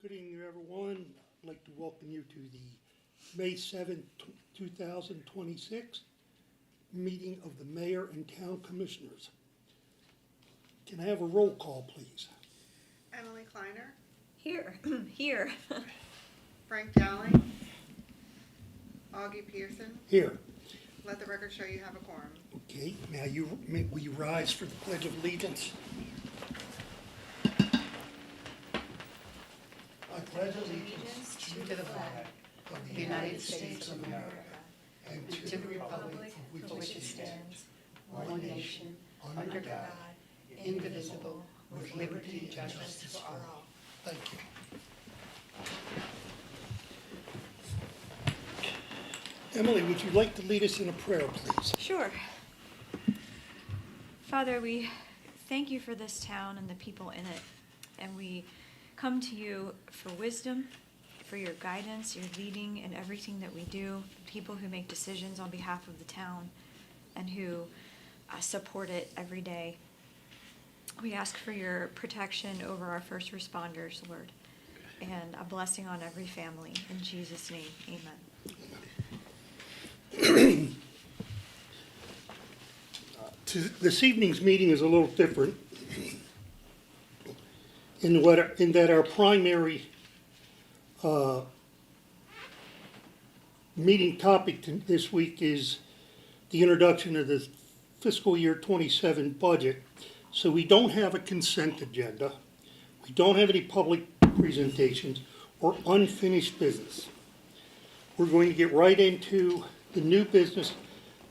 Good evening, everyone. I'd like to welcome you to the May 7th, 2026 meeting of the Mayor and Town Commissioners. Can I have a roll call, please? Emily Kleiner, Here, here. Frank Dowling, Augie Pearson. Here. Let the record show you have a quorum. Okay, will you rise for the Pledge of Allegiance? I pledge allegiance To the flag of the United States of America and to the republic for which it stands, one nation, under God, indivisible, with liberty and justice for all. Thank you. Emily, would you like to lead us in a prayer, please? Sure. Father, we thank you for this town and the people in it. And we come to you for wisdom, for your guidance, your leading in everything that we do, people who make decisions on behalf of the town and who support it every day. We ask for your protection over our first responders, Lord, and a blessing on every family. In Jesus' name, amen. This evening's meeting is a little different in that our primary meeting topic this week is the introduction of the fiscal year 27 budget. So we don't have a consent agenda. We don't have any public presentations or unfinished business. We're going to get right into the new business,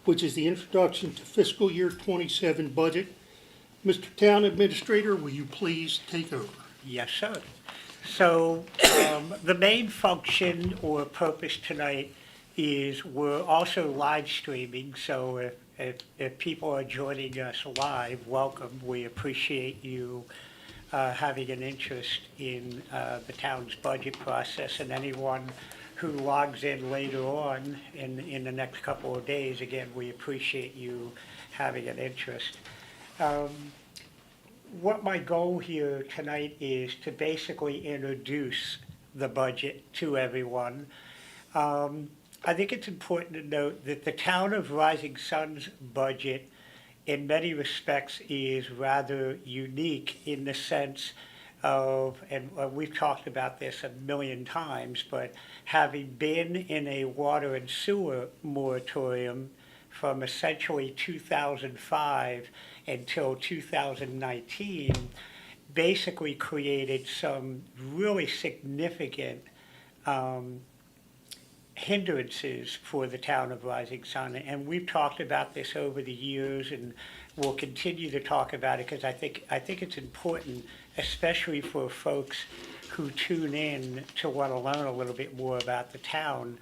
which is the introduction to fiscal year 27 budget. Mr. Town Administrator, will you please take over? Yes, sir. So the main function or purpose tonight is we're also live streaming. So if people are joining us live, welcome. We appreciate you having an interest in the town's budget process, and anyone who logs in later on in the next couple of days, again, we appreciate you having an interest. What my goal here tonight is to basically introduce the budget to everyone. I think it's important to note that the Town of Rising Sun's budget in many respects is rather unique in the sense of, and we've talked about this a million times, but having been in a water and sewer moratorium from essentially 2005 until 2019, basically created some really significant hindrances for the town of Rising Sun. And we've talked about this over the years, and we'll continue to talk about it because I think it's important, especially for folks who tune in to want to learn a little bit more about the town,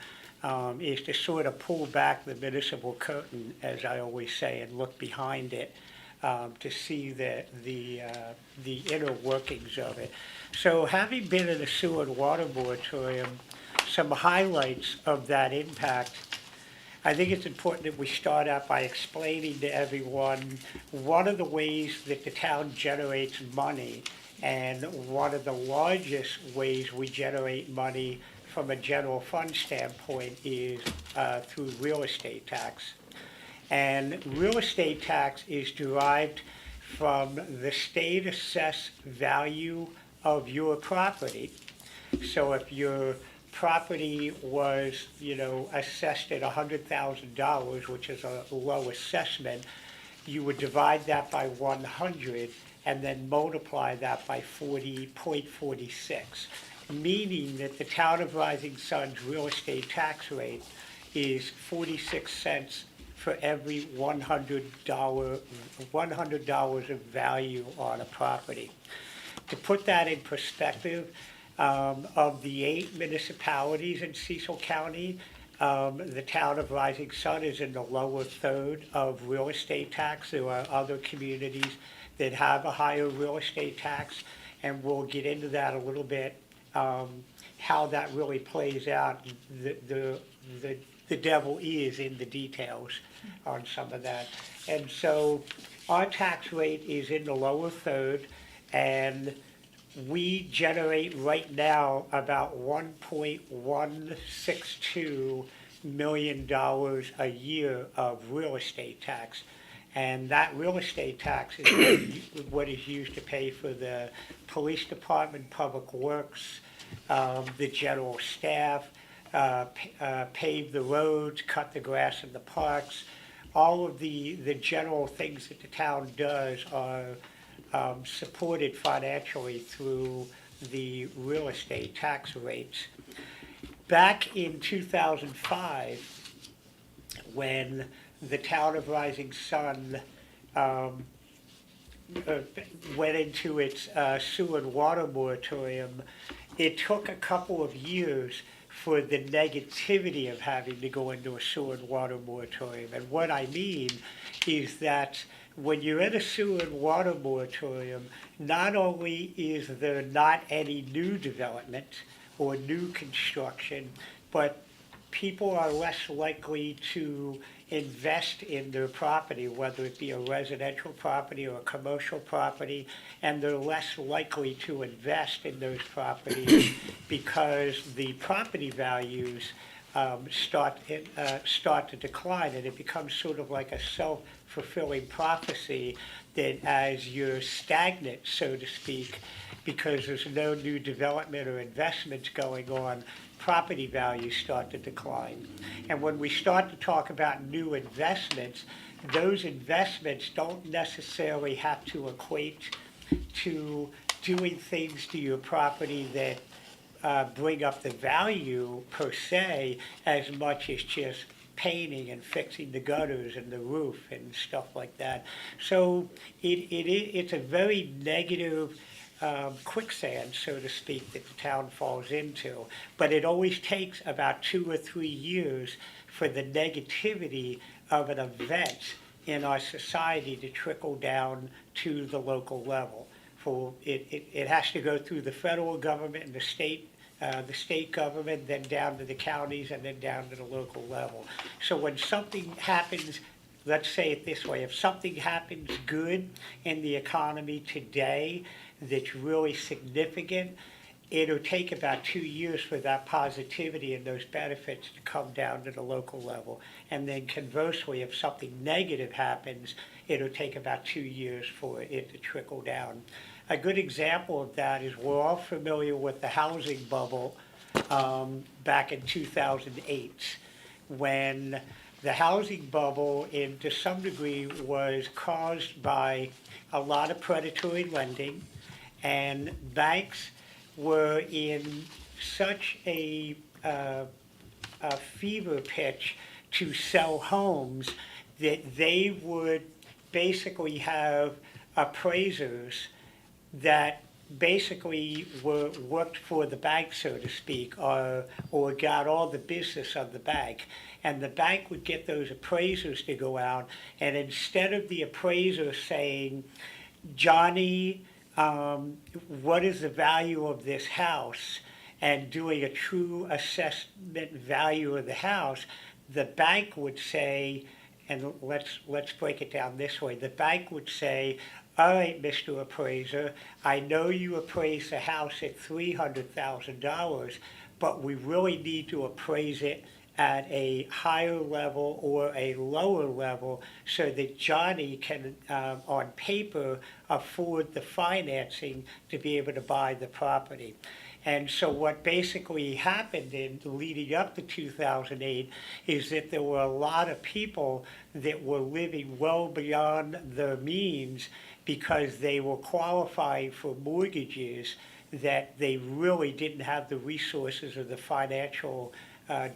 is to sort of pull back the municipal curtain, as I always say, and look behind it to see the inner workings of it. So having been in a sewer and water moratorium, some highlights of that impact, I think it's important that we start out by explaining to everyone one of the ways that the town generates money, and one of the largest ways we generate money from a general fund standpoint is through real estate tax. And real estate tax is derived from the state assessed value of your property. So if your property was, assessed at $100,000, which is a low assessment, you would divide that by 100 and then multiply that by 40.46, meaning that the Town of Rising Sun's real estate tax rate is 46 cents for every $100 of value on a property. To put that in perspective, of the 8 municipalities in Cecil County, the Town of Rising Sun is in the lower third of real estate tax. There are other communities that have a higher real estate tax, and we'll get into that a little bit, how that really plays out. The devil is in the details on some of that. And so our tax rate is in the lower third, and we generate right now about $1.162 million a year of real estate tax. And that real estate tax is what is used to pay for the police department, public works, the general staff, pave the roads, cut the grass in the parks. All of the general things that the town does are supported financially through the real estate tax rates. Back in 2005, when the town of Rising Sun went into its sewer and water moratorium, it took a couple of years for the negativity of having to go into a sewer and water moratorium. And what I mean is that when you're in a sewer and water moratorium, not only is there not any new development or new construction, but people are less likely to invest in their property, whether it be a residential property or a commercial property, and they're less likely to invest in those properties because the property values start to decline, and it becomes sort of like a self-fulfilling prophecy that as you're stagnant, so to speak, because there's no new development or investments going on, property values start to decline. And when we start to talk about new investments, those investments don't necessarily have to equate to doing things to your property that bring up the value per se, as much as just painting and fixing the gutters and the roof and stuff like that. So it's a very negative quicksand, so to speak, that the town falls into. But it always takes about 2 or 3 years for the negativity of an event in our society to trickle down to the local level. For it has to go through the federal government and the state government, then down to the counties, and then down to the local level. So when something happens, let's say it this way, if something happens good in the economy today that's really significant, it'll take about 2 years for that positivity and those benefits to come down to the local level. And then conversely, if something negative happens, it'll take about 2 years for it to trickle down. A good example of that is we're all familiar with the housing bubble back in 2008, when the housing bubble, to some degree, was caused by a lot of predatory lending, and banks were in such a fever pitch to sell homes that they would basically have appraisers that basically worked for the bank, so to speak, or got all the business of the bank. And the bank would get those appraisers to go out, and instead of the appraiser saying, Johnny, what is the value of this house, and doing a true assessment value of the house, the bank would say, and let's break it down this way, the bank would say, all right, Mr. Appraiser, I know you appraised the house at $300,000, but we really need to appraise it at a higher level or a lower level so that Johnny can, on paper, afford the financing to be able to buy the property. And so what basically happened in leading up to 2008 is that there were a lot of people that were living well beyond their means because they were qualifying for mortgages that they really didn't have the resources or the financial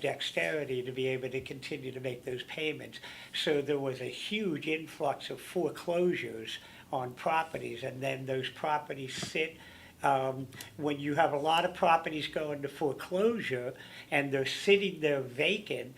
dexterity to be able to continue to make those payments. So there was a huge influx of foreclosures on properties, and then those properties sit. When you have a lot of properties go into foreclosure and they're sitting there vacant,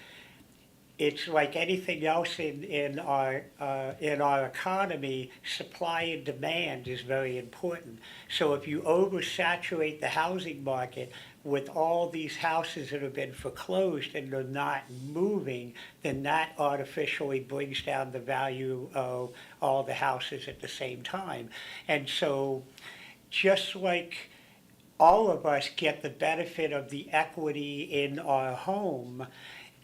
it's like anything else in our economy. Supply and demand is very important. So if you oversaturate the housing market with all these houses that have been foreclosed and they're not moving, then that artificially brings down the value of all the houses at the same time. And so just like all of us get the benefit of the equity in our home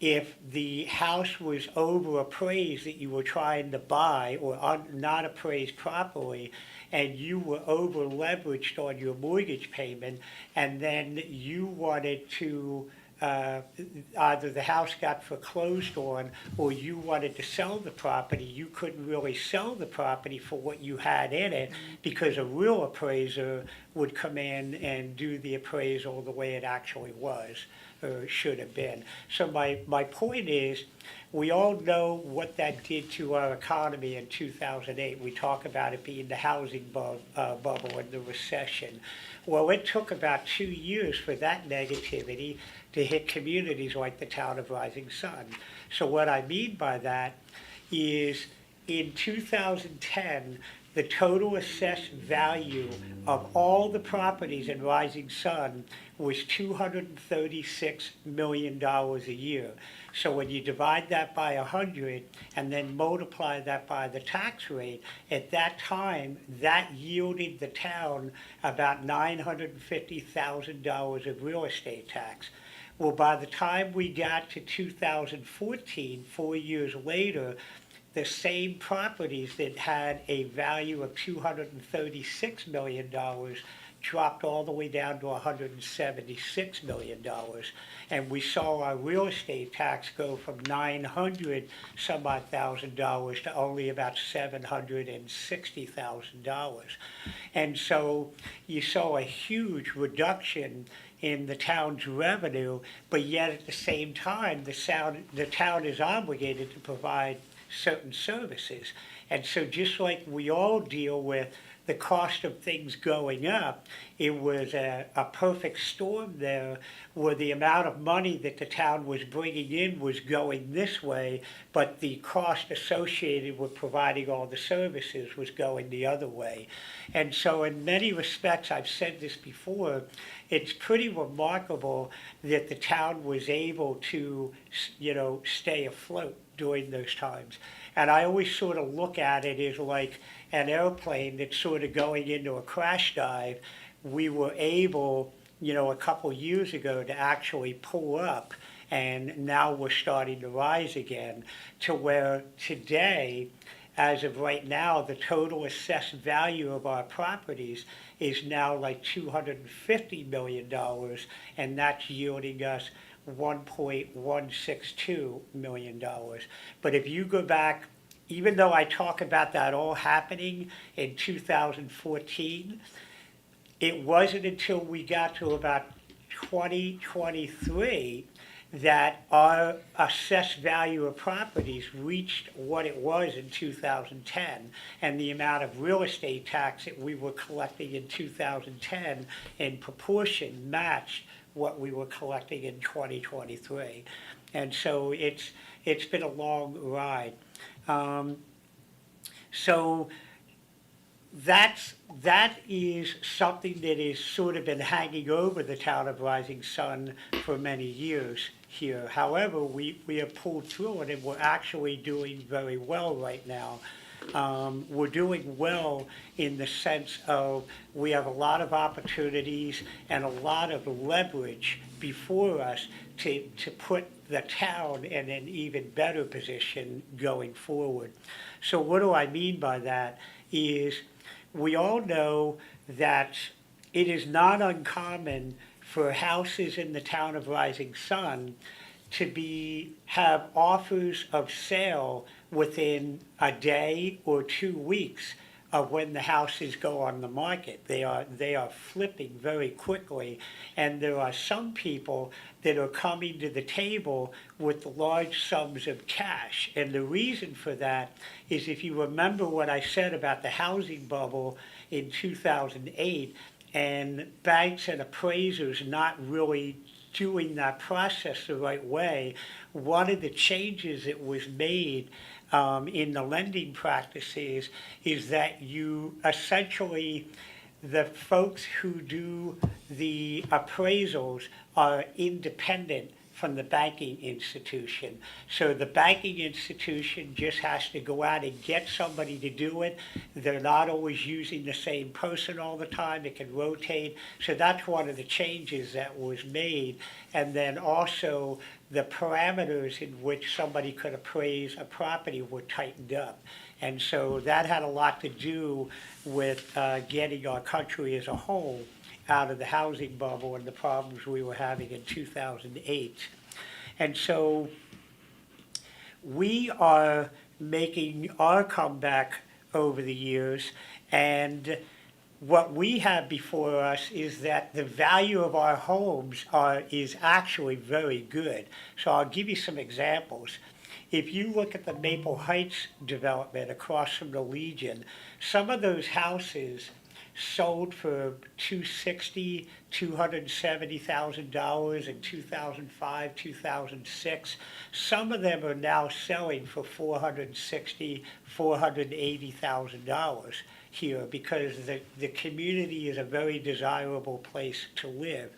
if the house was overappraised that you were trying to buy or not appraised properly, and you were over leveraged on your mortgage payment, and then you wanted to either the house got foreclosed on or you wanted to sell the property, you couldn't really sell the property for what you had in it because a real appraiser would come in and do the appraisal the way it actually was or should have been. So my point is, we all know what that did to our economy in 2008. We talk about it being the housing bubble and the recession. Well, it took about 2 years for that negativity to hit communities like the town of Rising Sun. So what I mean by that is in 2010, the total assessed value of all the properties in Rising Sun was $236 million a year. So when you divide that by 100 and then multiply that by the tax rate, at that time, that yielded the town about $950,000 of real estate tax. Well, by the time we got to 2014, 4 years later, the same properties that had a value of $236 million dropped all the way down to $176 million. And we saw our real estate tax go from $900 some odd thousand dollars to only about $760,000. And so you saw a huge reduction in the town's revenue, but yet at the same time, the town is obligated to provide certain services. And so just like we all deal with the cost of things going up, it was a perfect storm there where the amount of money that the town was bringing in was going this way, but the cost associated with providing all the services was going the other way. And so in many respects, I've said this before, it's pretty remarkable that the town was able to, stay afloat during those times. And I always sort of look at it as like an airplane that's sort of going into a crash dive. We were able, a couple years ago to actually pull up, and now we're starting to rise again to where today, as of right now, the total assessed value of our properties is now like $250 million, and that's yielding us $1.162 million. But if you go back, even though I talk about that all happening in 2014, it wasn't until we got to about 2023 that our assessed value of properties reached what it was in 2010, and the amount of real estate tax that we were collecting in 2010 in proportion matched what we were collecting in 2023. And so it's been a long ride. So that is something that has sort of been hanging over the town of Rising Sun for many years here. However, we have pulled through it, and we're actually doing very well right now. We're doing well in the sense of we have a lot of opportunities and a lot of leverage before us to put the town in an even better position going forward. So what do I mean by that is we all know that it is not uncommon for houses in the town of Rising Sun to have offers of sale within a day or 2 weeks of when the houses go on the market. They are flipping very quickly, and there are some people that are coming to the table with large sums of cash. And the reason for that is, if you remember what I said about the housing bubble in 2008, and banks and appraisers not really doing that process the right way, one of the changes that was made in the lending practices is that you essentially, the folks who do the appraisals are independent from the banking institution. So the banking institution just has to go out and get somebody to do it. They're not always using the same person all the time. It can rotate. So that's one of the changes that was made. And then also the parameters in which somebody could appraise a property were tightened up. And so that had a lot to do with getting our country as a whole out of the housing bubble and the problems we were having in 2008. And so we are making our comeback over the years, and what we have before us is that the value of our homes is actually very good. So I'll give you some examples. If you look at the Maple Heights development across from the Legion, some of those houses sold for $260,000, $270,000 in 2005, 2006. Some of them are now selling for $460,000, $480,000 here because the community is a very desirable place to live.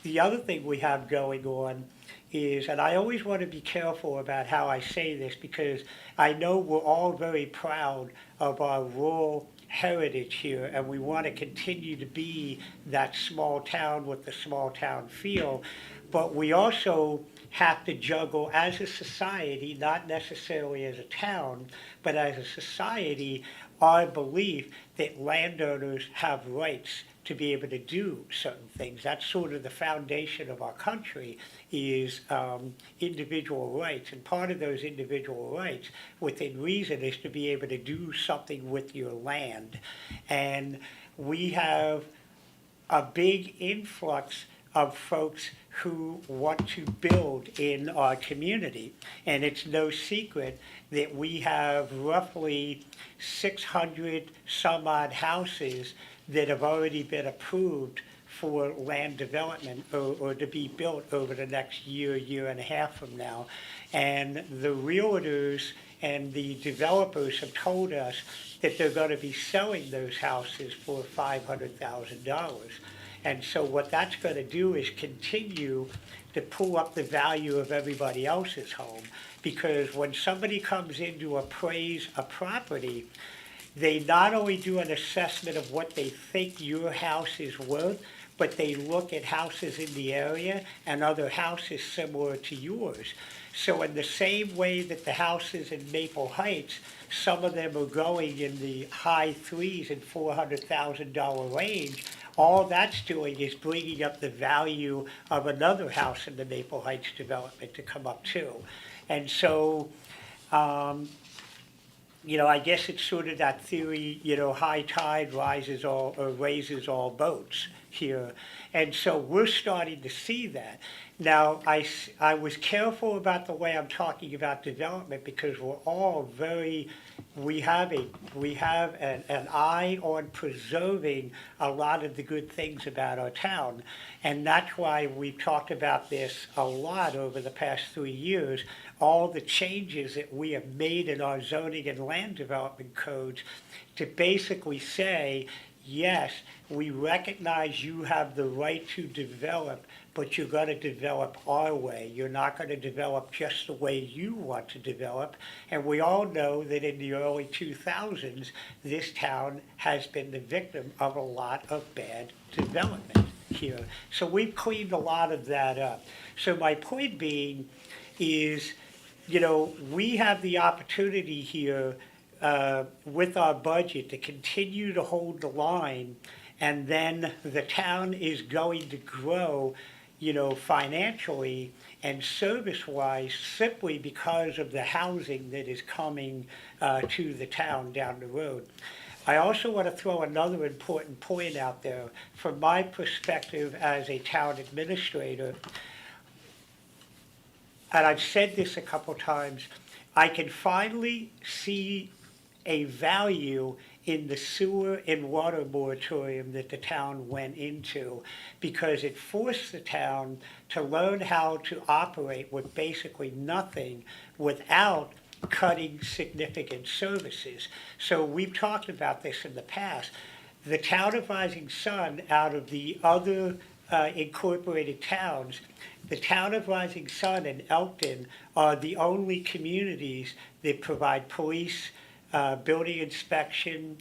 The other thing we have going on is, and I always want to be careful about how I say this because I know we're all very proud of our rural heritage here, and we want to continue to be that small town with the small town feel, but we also have to juggle as a society, not necessarily as a town, but as a society, our belief that landowners have rights to be able to do certain things. That's sort of the foundation of our country is individual rights. And part of those individual rights, within reason, is to be able to do something with your land. And we have a big influx of folks who want to build in our community. And it's no secret that we have roughly 600 some odd houses that have already been approved for land development or to be built over the next year, year and a half from now. And the realtors and the developers have told us that they're going to be selling those houses for $500,000. And so what that's going to do is continue to pull up the value of everybody else's home. Because when somebody comes in to appraise a property, they not only do an assessment of what they think your house is worth, but they look at houses in the area and other houses similar to yours. So in the same way that the houses in Maple Heights, some of them are going in the high threes and $400,000 range, all that's doing is bringing up the value of another house in the Maple Heights development to come up too. And so, I guess it's sort of that theory, high tide raises all boats here. And so we're starting to see that. Now, I was careful about the way I'm talking about development because we're all we have an eye on preserving a lot of the good things about our town. And that's why we've talked about this a lot over the past 3 years, all the changes that we have made in our zoning and land development codes to basically say, yes, we recognize you have the right to develop, but you're going to develop our way. You're not going to develop just the way you want to develop. And we all know that in the early 2000s, this town has been the victim of a lot of bad development here. So we've cleaned a lot of that up. So my point being is, we have the opportunity here with our budget to continue to hold the line, and then the town is going to grow, financially and service-wise simply because of the housing that is coming to the town down the road. I also want to throw another important point out there. From my perspective as a town administrator, and I've said this a couple times, I can finally see a value in the sewer and water moratorium that the town went into because it forced the town to learn how to operate with basically nothing without cutting significant services. So we've talked about this in the past. The town of Rising Sun, out of the other incorporated towns, the town of Rising Sun and Elkton are the only communities that provide police, building inspection,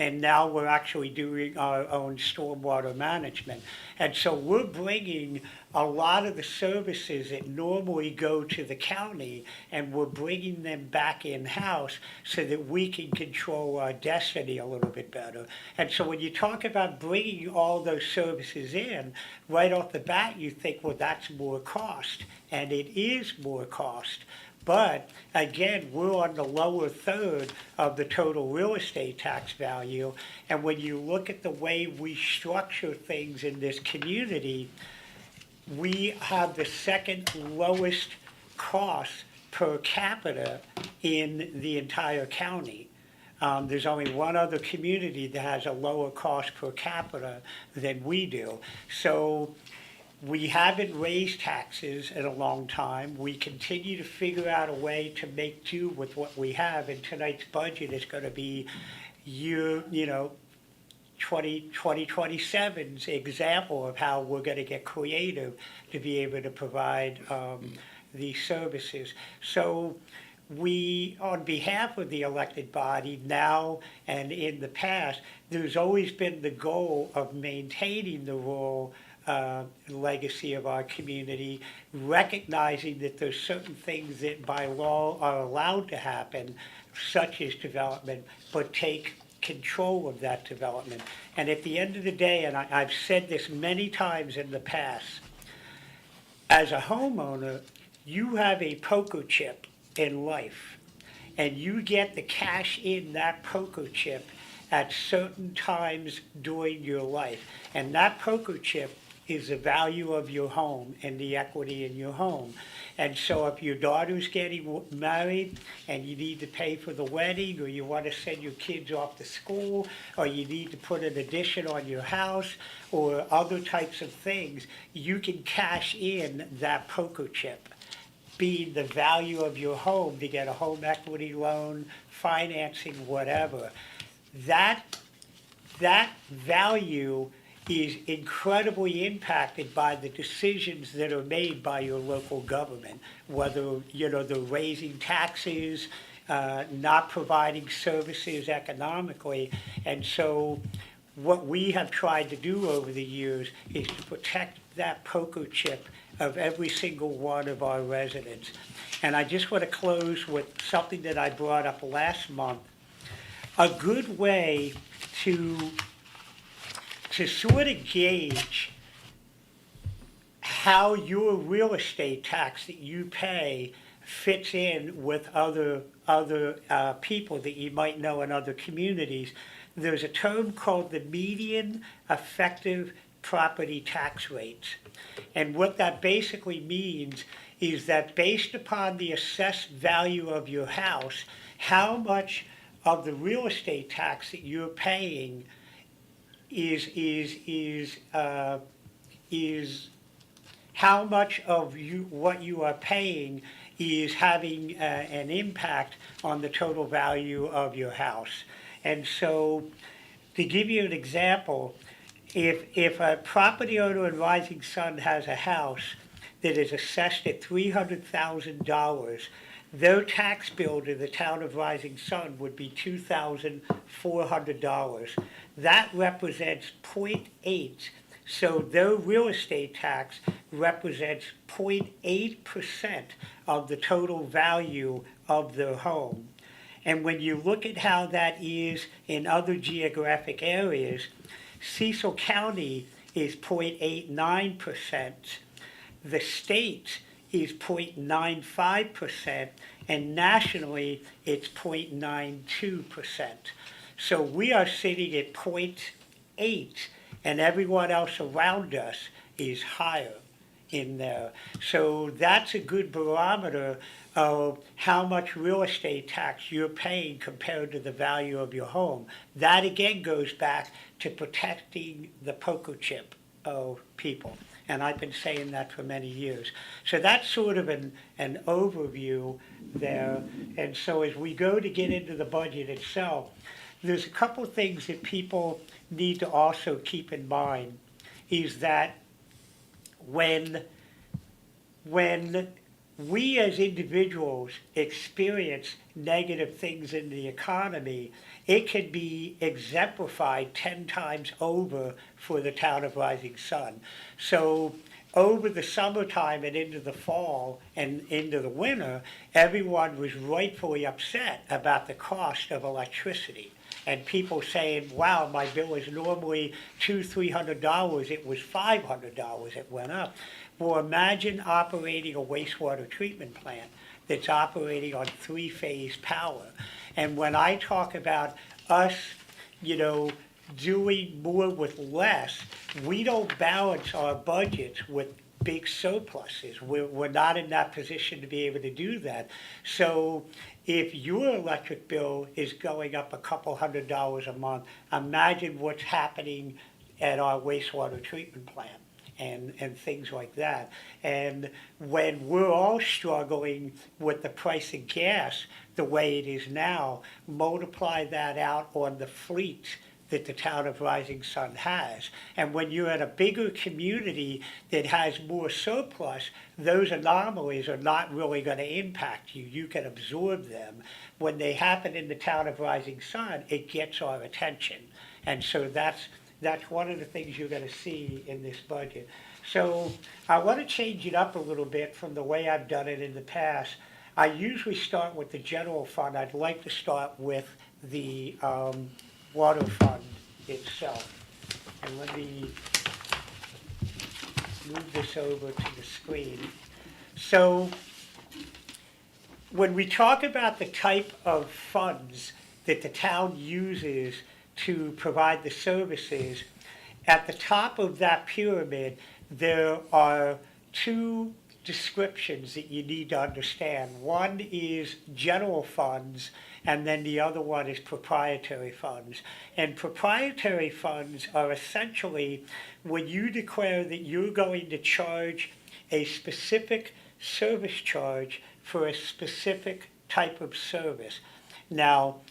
and now we're actually doing our own stormwater management. And so we're bringing a lot of the services that normally go to the county, and we're bringing them back in-house so that we can control our destiny a little bit better. And so when you talk about bringing all those services in, right off the bat, you think, well, that's more cost, and it is more cost. But again, we're on the lower third of the total real estate tax value. And when you look at the way we structure things in this community, we have the second lowest cost per capita in the entire county. There's only one other community that has a lower cost per capita than we do. So we haven't raised taxes in a long time. We continue to figure out a way to make do with what we have, and tonight's budget is going to be 2027's example of how we're going to get creative to be able to provide these services. So we, on behalf of the elected body now and in the past, there's always been the goal of maintaining the rural legacy of our community, recognizing that there's certain things that by law are allowed to happen, such as development, but take control of that development. And at the end of the day, and I've said this many times in the past, as a homeowner, you have a poker chip in life, and you get to cash in that poker chip at certain times during your life. And that poker chip is the value of your home and the equity in your home. And so if your daughter's getting married and you need to pay for the wedding, or you want to send your kids off to school, or you need to put an addition on your house, or other types of things, you can cash in that poker chip, being the value of your home, to get a home equity loan, financing, whatever. That value is incredibly impacted by the decisions that are made by your local government, whether, they're raising taxes, not providing services economically. And so what we have tried to do over the years is to protect that poker chip of every single one of our residents. And I just want to close with something that I brought up last month. A good way to sort of gauge how your real estate tax that you pay fits in with other people that you might know in other communities, there's a term called the median effective property tax rates. And what that basically means is that based upon the assessed value of your house, how much of the real estate tax that you're paying is how much of what you are paying is having an impact on the total value of your house. And so, to give you an example, if a property owner in Rising Sun has a house that is assessed at $300,000, their tax bill to the town of Rising Sun would be $2,400. That represents 0.8. So their real estate tax represents 0.8% of the total value of their home. And when you look at how that is in other geographic areas, Cecil County is 0.89%. The state is 0.95%, and nationally it's 0.92%. So we are sitting at 0.8, and everyone else around us is higher in there. So that's a good barometer of how much real estate tax you're paying compared to the value of your home. That again goes back to protecting the poker chip of people. And I've been saying that for many years. So that's sort of an overview there. And so as we go to get into the budget itself, there's a couple things that people need to also keep in mind, is that when we as individuals experience negative things in the economy, it can be exemplified 10 times over for the town of Rising Sun. So over the summertime and into the fall and into the winter, everyone was rightfully upset about the cost of electricity. And people saying, wow, my bill is normally $200-300, it was $500, it went up. Well, imagine operating a wastewater treatment plant that's operating on three-phase power. And when I talk about us, doing more with less, we don't balance our budgets with big surpluses. We're not in that position to be able to do that. So if your electric bill is going up a couple $100 a month, imagine what's happening at our wastewater treatment plant and things like that. And when we're all struggling with the price of gas the way it is now, multiply that out on the fleet that the town of Rising Sun has. And when you're in a bigger community that has more surplus, those anomalies are not really going to impact you. You can absorb them. When they happen in the town of Rising Sun, it gets our attention. And so that's one of the things you're going to see in this budget. So I want to change it up a little bit from the way I've done it in the past. I usually start with the general fund. I'd like to start with the water fund itself. And let me move this over to the screen. So when we talk about the type of funds that the town uses to provide the services, at the top of that pyramid, there are two descriptions that you need to understand. One is general funds, and then the other one is proprietary funds. And proprietary funds are essentially when you declare that you're going to charge a specific service charge for a specific type of service. Now,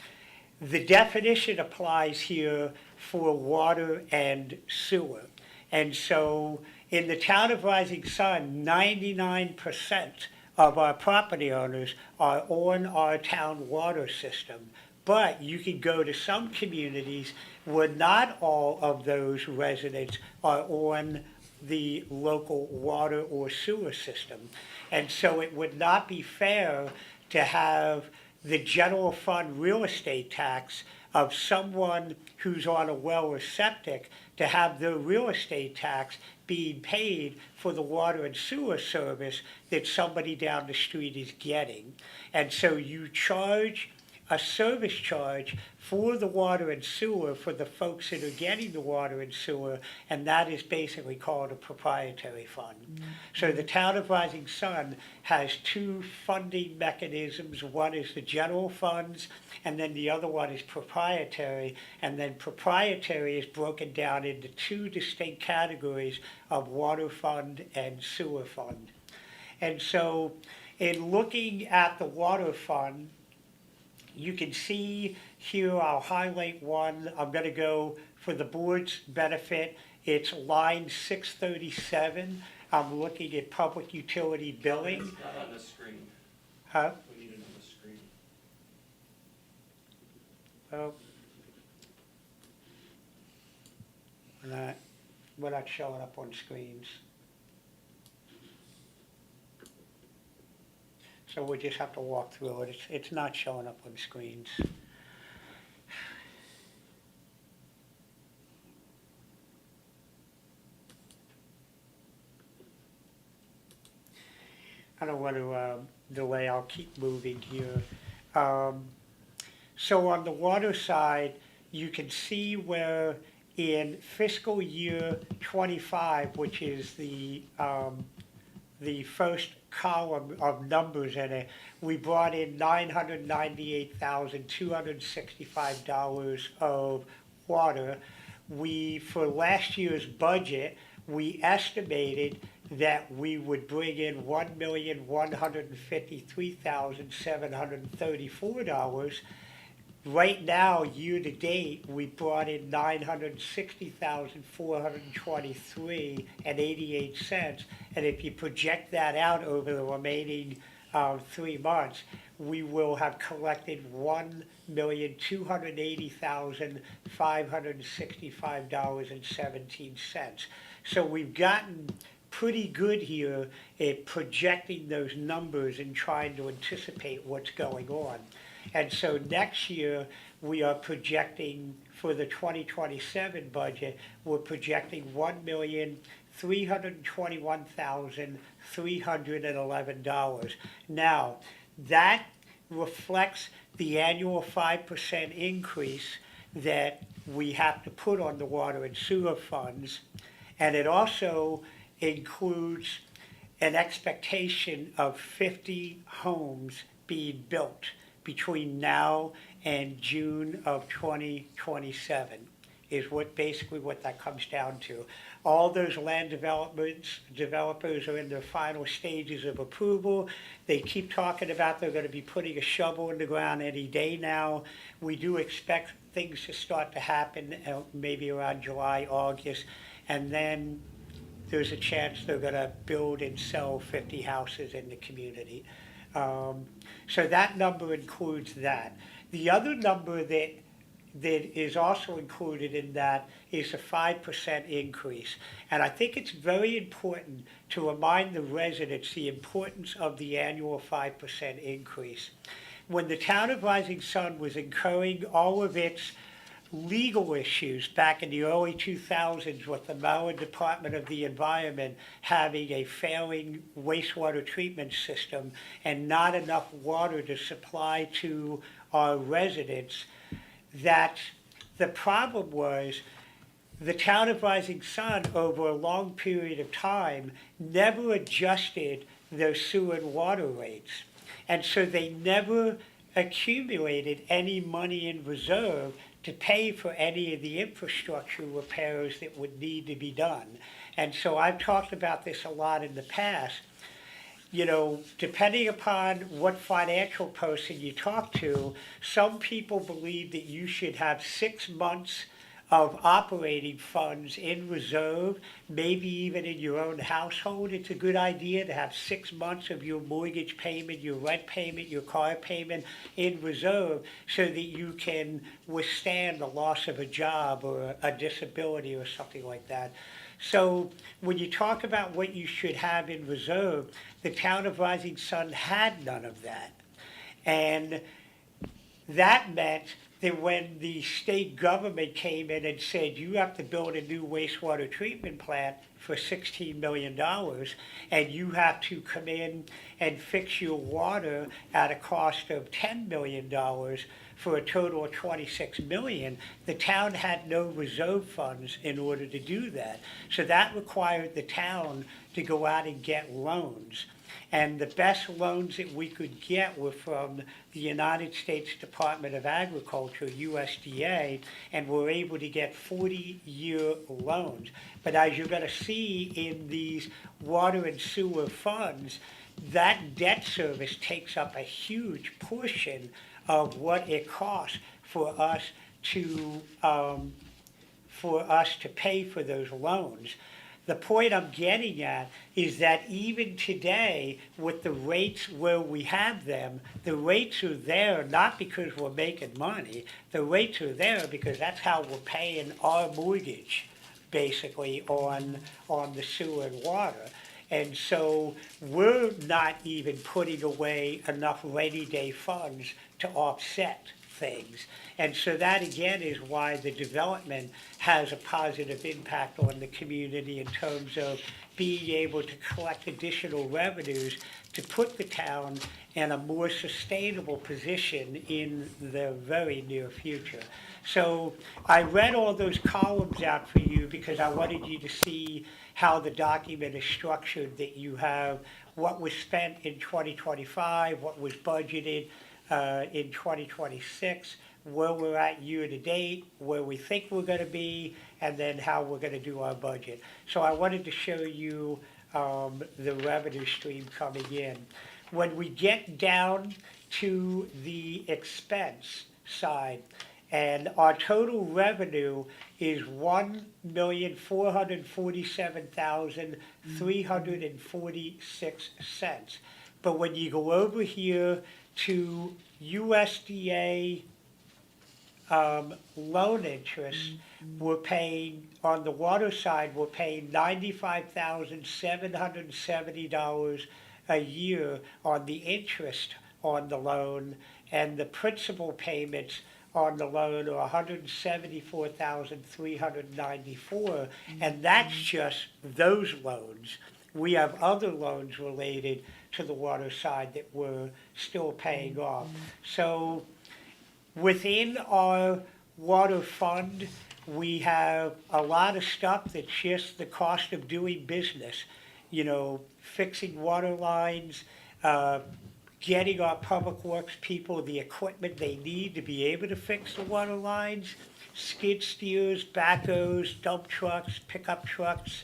the definition applies here for water and sewer. And so in the town of Rising Sun, 99% of our property owners are on our town water system. But you can go to some communities where not all of those residents are on the local water or sewer system. And so it would not be fair to have the general fund real estate tax of someone who's on a well or septic to have their real estate tax being paid for the water and sewer service that somebody down the street is getting. And so you charge a service charge for the water and sewer for the folks that are getting the water and sewer, and that is basically called a proprietary fund. So the town of Rising Sun has two funding mechanisms. One is the general funds, and then the other one is proprietary, and then proprietary is broken down into two distinct categories of water fund and sewer fund. And so in looking at the water fund, you can see here, I'll highlight one. I'm going to go for the board's benefit. It's line 637. I'm looking at public utility billing. It's not on the screen. Huh? We need it on the screen. Oh. We're not showing up on screens. So we'll just have to walk through it. It's not showing up on screens. I don't want to delay, I'll keep moving here. So on the water side, you can see where in fiscal year 25, which is the first column of numbers in it, we brought in $998,265 of water. For last year's budget, we estimated that we would bring in $1,153,734. Right now, year-to-date, we brought in $960,423.88, and if you project that out over the remaining 3 months, we will have collected $1,280,565.17. So we've gotten pretty good here at projecting those numbers and trying to anticipate what's going on. And so next year, we are projecting for the 2027 budget, we're projecting $1,321,311. Now, that reflects the annual 5% increase that we have to put on the water and sewer funds. And it also includes an expectation of 50 homes being built between now and June of 2027 is basically what that comes down to. All those land developers are in their final stages of approval. They keep talking about they're going to be putting a shovel in the ground any day now. We do expect things to start to happen maybe around July, August, and then there's a chance they're going to build and sell 50 houses in the community. So that number includes that. The other number that is also included in that is a 5% increase. And I think it's very important to remind the residents the importance of the annual 5% increase. When the town of Rising Sun was incurring all of its legal issues back in the early 2000s with the Maryland Department of the Environment having a failing wastewater treatment system and not enough water to supply to our residents, that the problem was the town of Rising Sun over a long period of time never adjusted their sewer and water rates. And so they never accumulated any money in reserve to pay for any of the infrastructure repairs that would need to be done. And so I've talked about this a lot in the past. You know, depending upon what financial person you talk to, some people believe that you should have 6 months of operating funds in reserve, maybe even in your own household. It's a good idea to have 6 months of your mortgage payment, your rent payment, your car payment in reserve so that you can withstand the loss of a job or a disability or something like that. So when you talk about what you should have in reserve, the town of Rising Sun had none of that. And that meant that when the state government came in and said, you have to build a new wastewater treatment plant for $16 million, and you have to come in and fix your water at a cost of $10 million for a total of $26 million, the town had no reserve funds in order to do that. So that required the town to go out and get loans. And the best loans that we could get were from the United States Department of Agriculture, USDA, and we're able to get 40-year loans. But as you're going to see in these water and sewer funds, that debt service takes up a huge portion of what it costs for us to pay for those loans. The point I'm getting at is that even today, with the rates where we have them, the rates are there not because we're making money. The rates are there because that's how we're paying our mortgage, basically, on the sewer and water. And so we're not even putting away enough rainy day funds to offset things. And so that again is why the development has a positive impact on the community in terms of being able to collect additional revenues to put the town in a more sustainable position in the very near future. So I read all those columns out for you because I wanted you to see how the document is structured, that you have what was spent in 2025, what was budgeted in 2026, where we're at year to date, where we think we're going to be, and then how we're going to do our budget. So I wanted to show you the revenue stream coming in. When we get down to the expense side. And our total revenue is $1,447,346. But when you go over here to USDA loan interest, we're paying, on the water side, we're paying $95,770 a year on the interest on the loan, and the principal payments on the loan are $174,394, and that's just those loans. We have other loans related to the water side that we're still paying off. So within our water fund, we have a lot of stuff that's just the cost of doing business. You know, fixing water lines, getting our public works people the equipment they need to be able to fix the water lines, skid steers, backhoes, dump trucks, pickup trucks,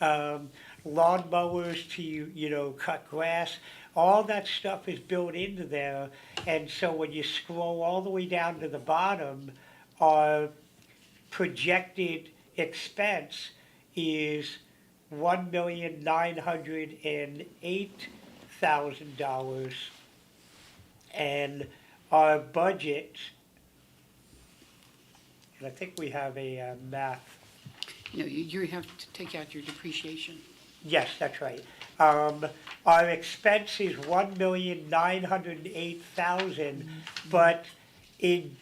lawn mowers to, you know, cut grass. All that stuff is built into there. And so when you scroll all the way down to the bottom, our projected expense is $1,908,000. And our budget, and I think we have a math. No, you have to take out your depreciation. Yes, that's right. Our expense is $1,908,000, but in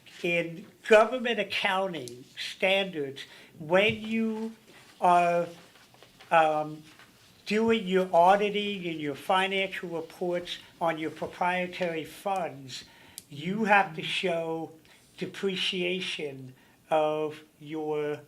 government accounting standards, when you are doing your auditing and your financial reports on your proprietary funds, you have to show depreciation of your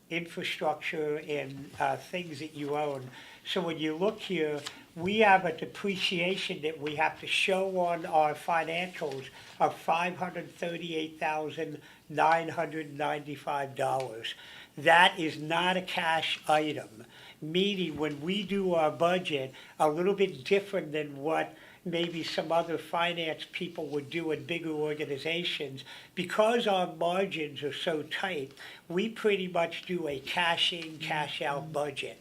infrastructure and things that you own. So when you look here, we have a depreciation that we have to show on our financials of $538,995. That is not a cash item, meaning when we do our budget, a little bit different than what maybe some other finance people would do in bigger organizations, because our margins are so tight, we pretty much do a cash in, cash out budget.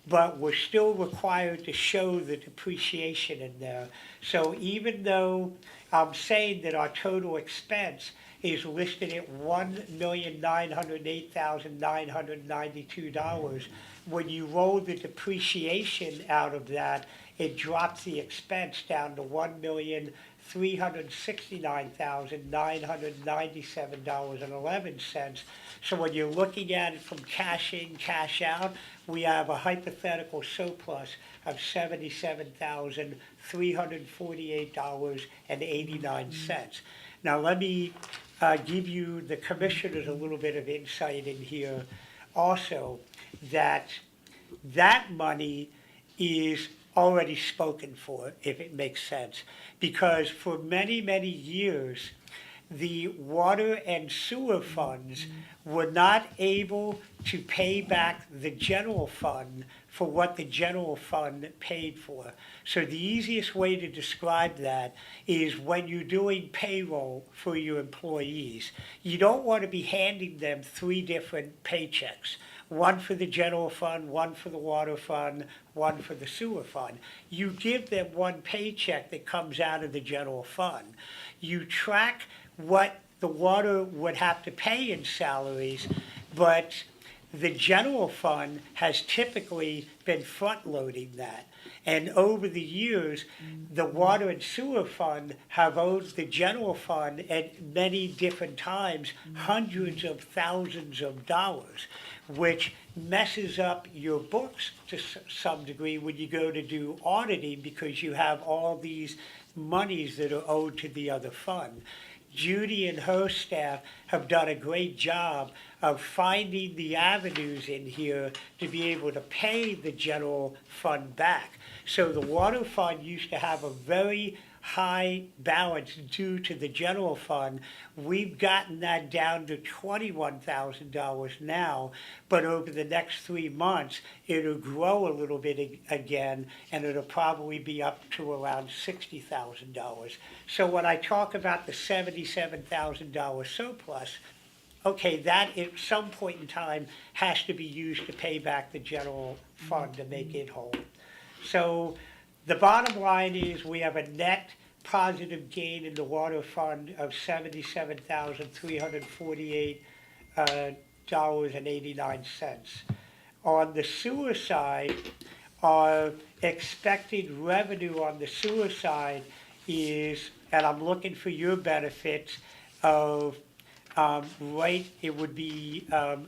But we're still required to show the depreciation in there. So even though I'm saying that our total expense is listed at $1,908,992, when you roll the depreciation out of that, it drops the expense down to $1,369,997.11. So when you're looking at it from cash in, cash out, we have a hypothetical surplus of $77,348.89. Now let me give you, the commissioners, a little bit of insight in here also, that money is already spoken for, if it makes sense, because for many, many years, the water and sewer funds were not able to pay back the general fund for what the general fund paid for. So the easiest way to describe that is when you're doing payroll for your employees, you don't want to be handing them 3 different paychecks. One for the general fund, one for the water fund, one for the sewer fund. You give them one paycheck that comes out of the general fund. You track what the water would have to pay in salaries, but the general fund has typically been front-loading that. And over the years, the water and sewer fund have owed the general fund at many different times hundreds of thousands of dollars, which messes up your books to some degree when you go to do auditing, because you have all these monies that are owed to the other fund. Judy and her staff have done a great job of finding the avenues in here to be able to pay the general fund back. So the water fund used to have a very high balance due to the general fund. We've gotten that down to $21,000 now, but over the next 3 months, it'll grow a little bit again, and it'll probably be up to around $60,000. So when I talk about the $77,000 surplus, okay, that at some point in time has to be used to pay back the general fund to make it whole. So the bottom line is we have a net positive gain in the water fund of $77,348.89. On the sewer side, our expected revenue on the sewer side is, and I'm looking for your benefits, of it would be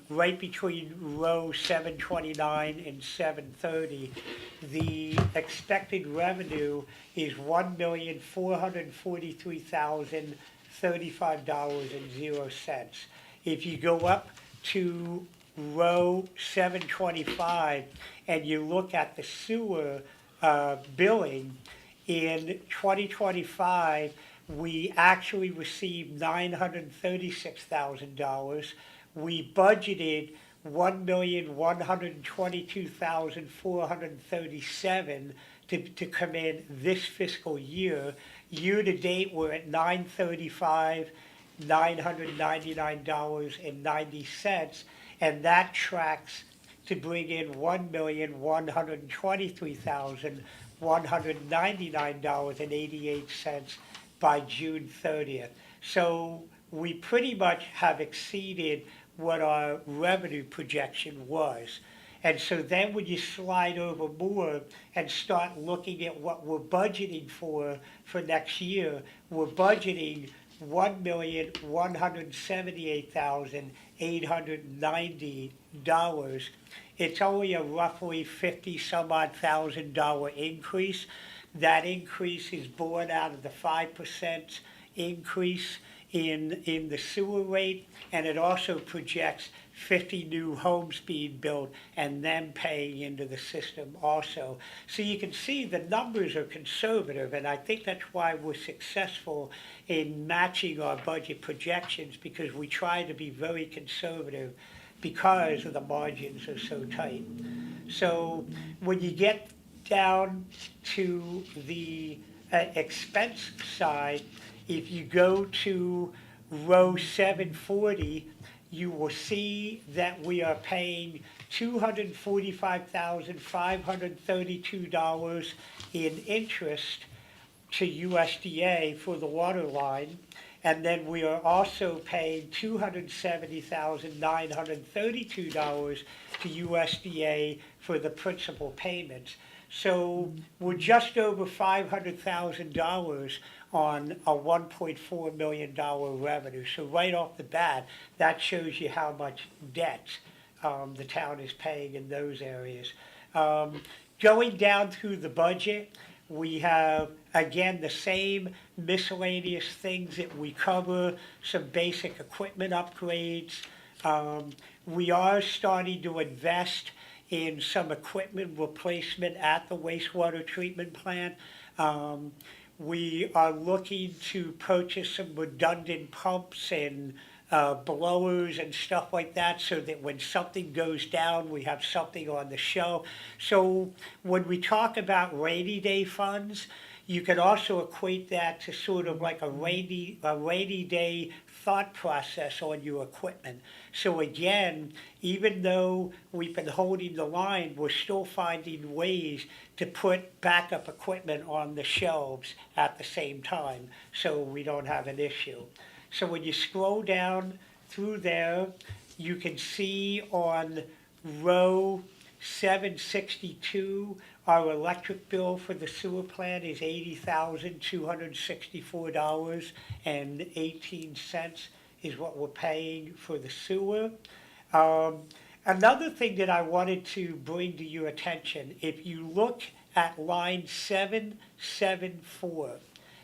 right between row 729 and 730. The expected revenue is $1,443,035.00. If you go up to row 725 and you look at the sewer billing, in 2025, we actually received $936,000. We budgeted $1,122,437 to come in this fiscal year. Year to date, we're at $935,999.90, and that tracks to bring in $1,123,199.88 by June 30th. So we pretty much have exceeded what our revenue projection was. And so then when you slide over more and start looking at what we're budgeting for next year, we're budgeting $1,178,890. It's only a roughly 50 some odd $1,000 increase. That increase is born out of the 5% increase in the sewer rate, and it also projects 50 new homes being built and them paying into the system also. So you can see the numbers are conservative, and I think that's why we're successful in matching our budget projections, because we try to be very conservative because the margins are so tight. So when you get down to the expense side, if you go to row 740, you will see that we are paying $245,532 in interest to USDA for the water line. And then we are also paying $270,932 to USDA for the principal payments. So we're just over $500,000 on a $1.4 million revenue. So right off the bat, that shows you how much debt the town is paying in those areas. Going down through the budget, we have, again, the same miscellaneous things that we cover, some basic equipment upgrades. We are starting to invest in some equipment replacement at the wastewater treatment plant. We are looking to purchase some redundant pumps and blowers and stuff like that, so that when something goes down, we have something on the shelf. So when we talk about rainy day funds, you can also equate that to sort of like a rainy day thought process on your equipment. So again, even though we've been holding the line, we're still finding ways to put backup equipment on the shelves at the same time, so we don't have an issue. So when you scroll down through there, you can see on row 762, our electric bill for the sewer plant is $80,264.18 is what we're paying for the sewer. Another thing that I wanted to bring to your attention, if you look at line 774,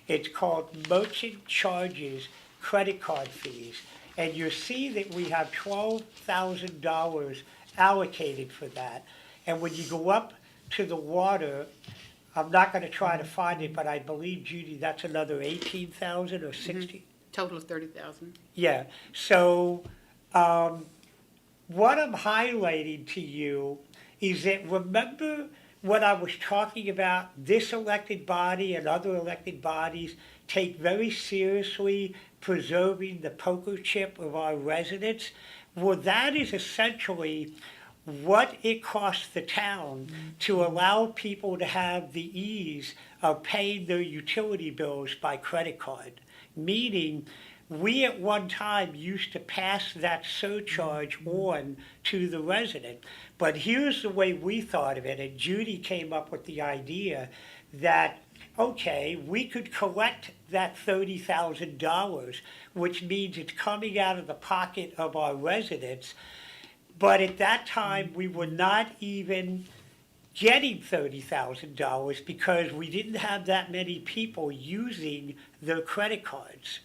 it's called merchant charges, credit card fees, and you'll see that we have $12,000 allocated for that. And when you go up to the water, I'm not gonna try to find it, but I believe, Judy, that's another 18,000 or 60. Total of 30,000. Yeah, so, what I'm highlighting to you is that, remember when I was talking about this elected body and other elected bodies take very seriously preserving the poker chip of our residents? Well, that is essentially what it costs the town to allow people to have the ease of paying their utility bills by credit card. Meaning, we at one time used to pass that surcharge on to the resident. But here's the way we thought of it, and Judy came up with the idea that, okay, we could collect that $30,000, which means it's coming out of the pocket of our residents. But at that time, we were not even getting $30,000 because we didn't have that many people using their credit cards.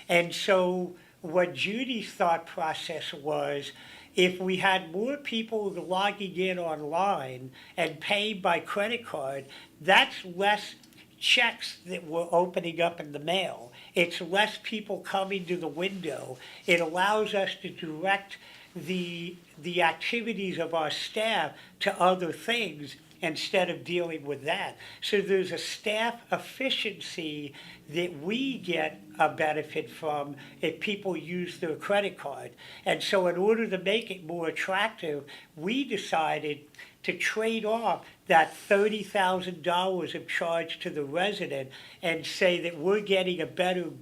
And so what Judy's thought process was, if we had more people logging in online and paying by credit card, that's less checks that we're opening up in the mail. It's less people coming to the window. It allows us to direct the activities of our staff to other things instead of dealing with that. So there's a staff efficiency that we get a benefit from if people use their credit card. And so in order to make it more attractive, we decided to trade off that $30,000 of charge to the resident and say that we're getting a better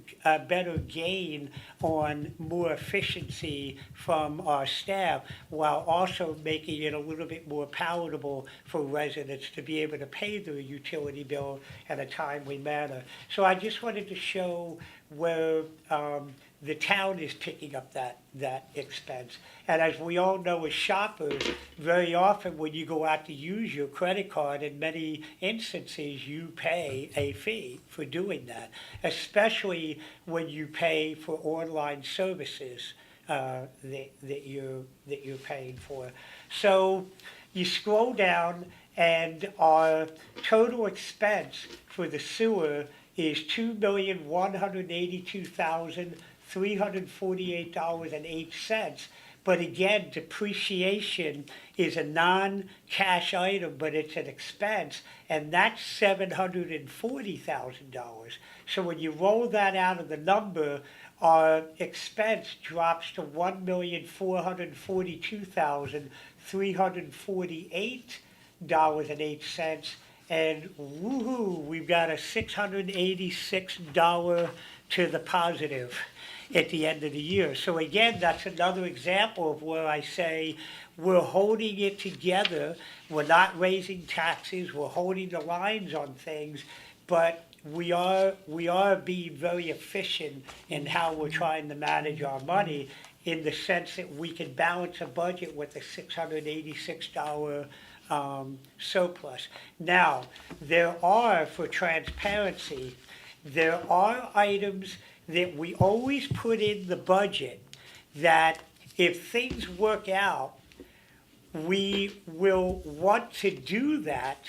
gain on more efficiency from our staff, while also making it a little bit more palatable for residents to be able to pay their utility bill in a timely manner. So I just wanted to show where the town is picking up that expense. And as we all know as shoppers, very often when you go out to use your credit card, in many instances you pay a fee for doing that, especially when you pay for online services that you're paying for. So you scroll down and our total expense for the sewer is $2,182,348.08. But again, depreciation is a non-cash item, but it's an expense, and that's $740,000. So when you roll that out of the number, our expense drops to $1,442,348.08. And woohoo, we've got a $686 to the positive at the end of the year. So again, that's another example of where I say we're holding it together. We're not raising taxes. We're holding the lines on things, but we are being very efficient in how we're trying to manage our money, in the sense that we can balance a budget with a $686 surplus. Now, there are, for transparency, there are items that we always put in the budget that if things work out, we will want to do that,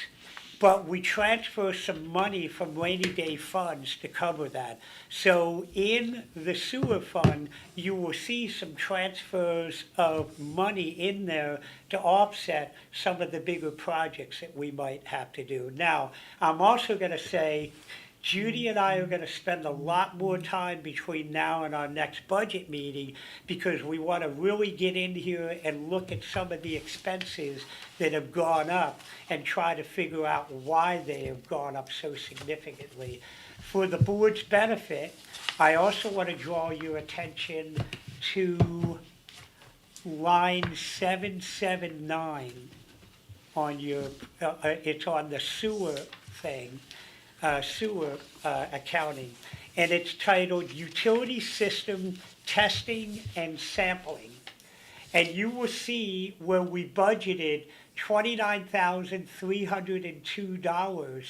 but we transfer some money from rainy day funds to cover that. So in the sewer fund, you will see some transfers of money in there to offset some of the bigger projects that we might have to do. Now, I'm also going to say, Judy and I are going to spend a lot more time between now and our next budget meeting, because we want to really get in here and look at some of the expenses that have gone up and try to figure out why they have gone up so significantly. For the board's benefit, I also want to draw your attention to line 779 on your, it's on the sewer thing. Sewer accounting, and it's titled Utility System Testing and Sampling. And you will see where we budgeted $29,302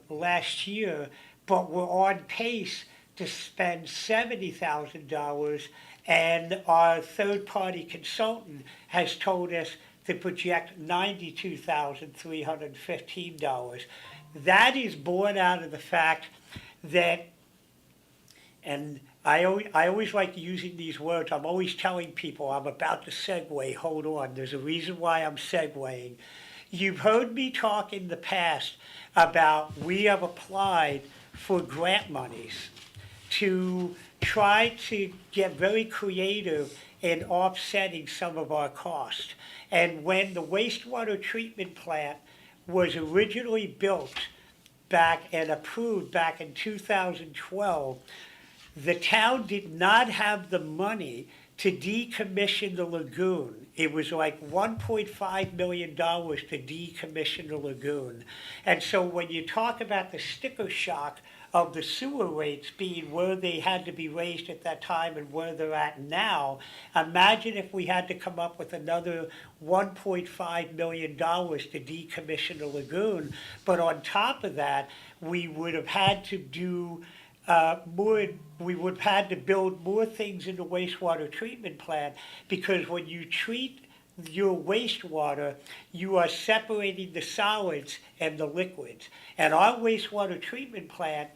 last year, but we're on pace to spend $70,000, and our third-party consultant has told us to project $92,315. that is born out of the fact that, and I always like using these words. I'm always telling people I'm about to segue. Hold on. There's a reason why I'm segueing. You've heard me talk in the past about we have applied for grant monies to try to get very creative in offsetting some of our costs. And when the wastewater treatment plant was originally built back and approved back in 2012, the town did not have the money to decommission the lagoon. It was like $1.5 million to decommission the lagoon. And so when you talk about the sticker shock of the sewer rates being where they had to be raised at that time and where they're at now, imagine if we had to come up with another $1.5 million to decommission the lagoon. But on top of that, we would have had to do we would have had to build more things in the wastewater treatment plant, because when you treat your wastewater, you are separating the solids and the liquids. And our wastewater treatment plant,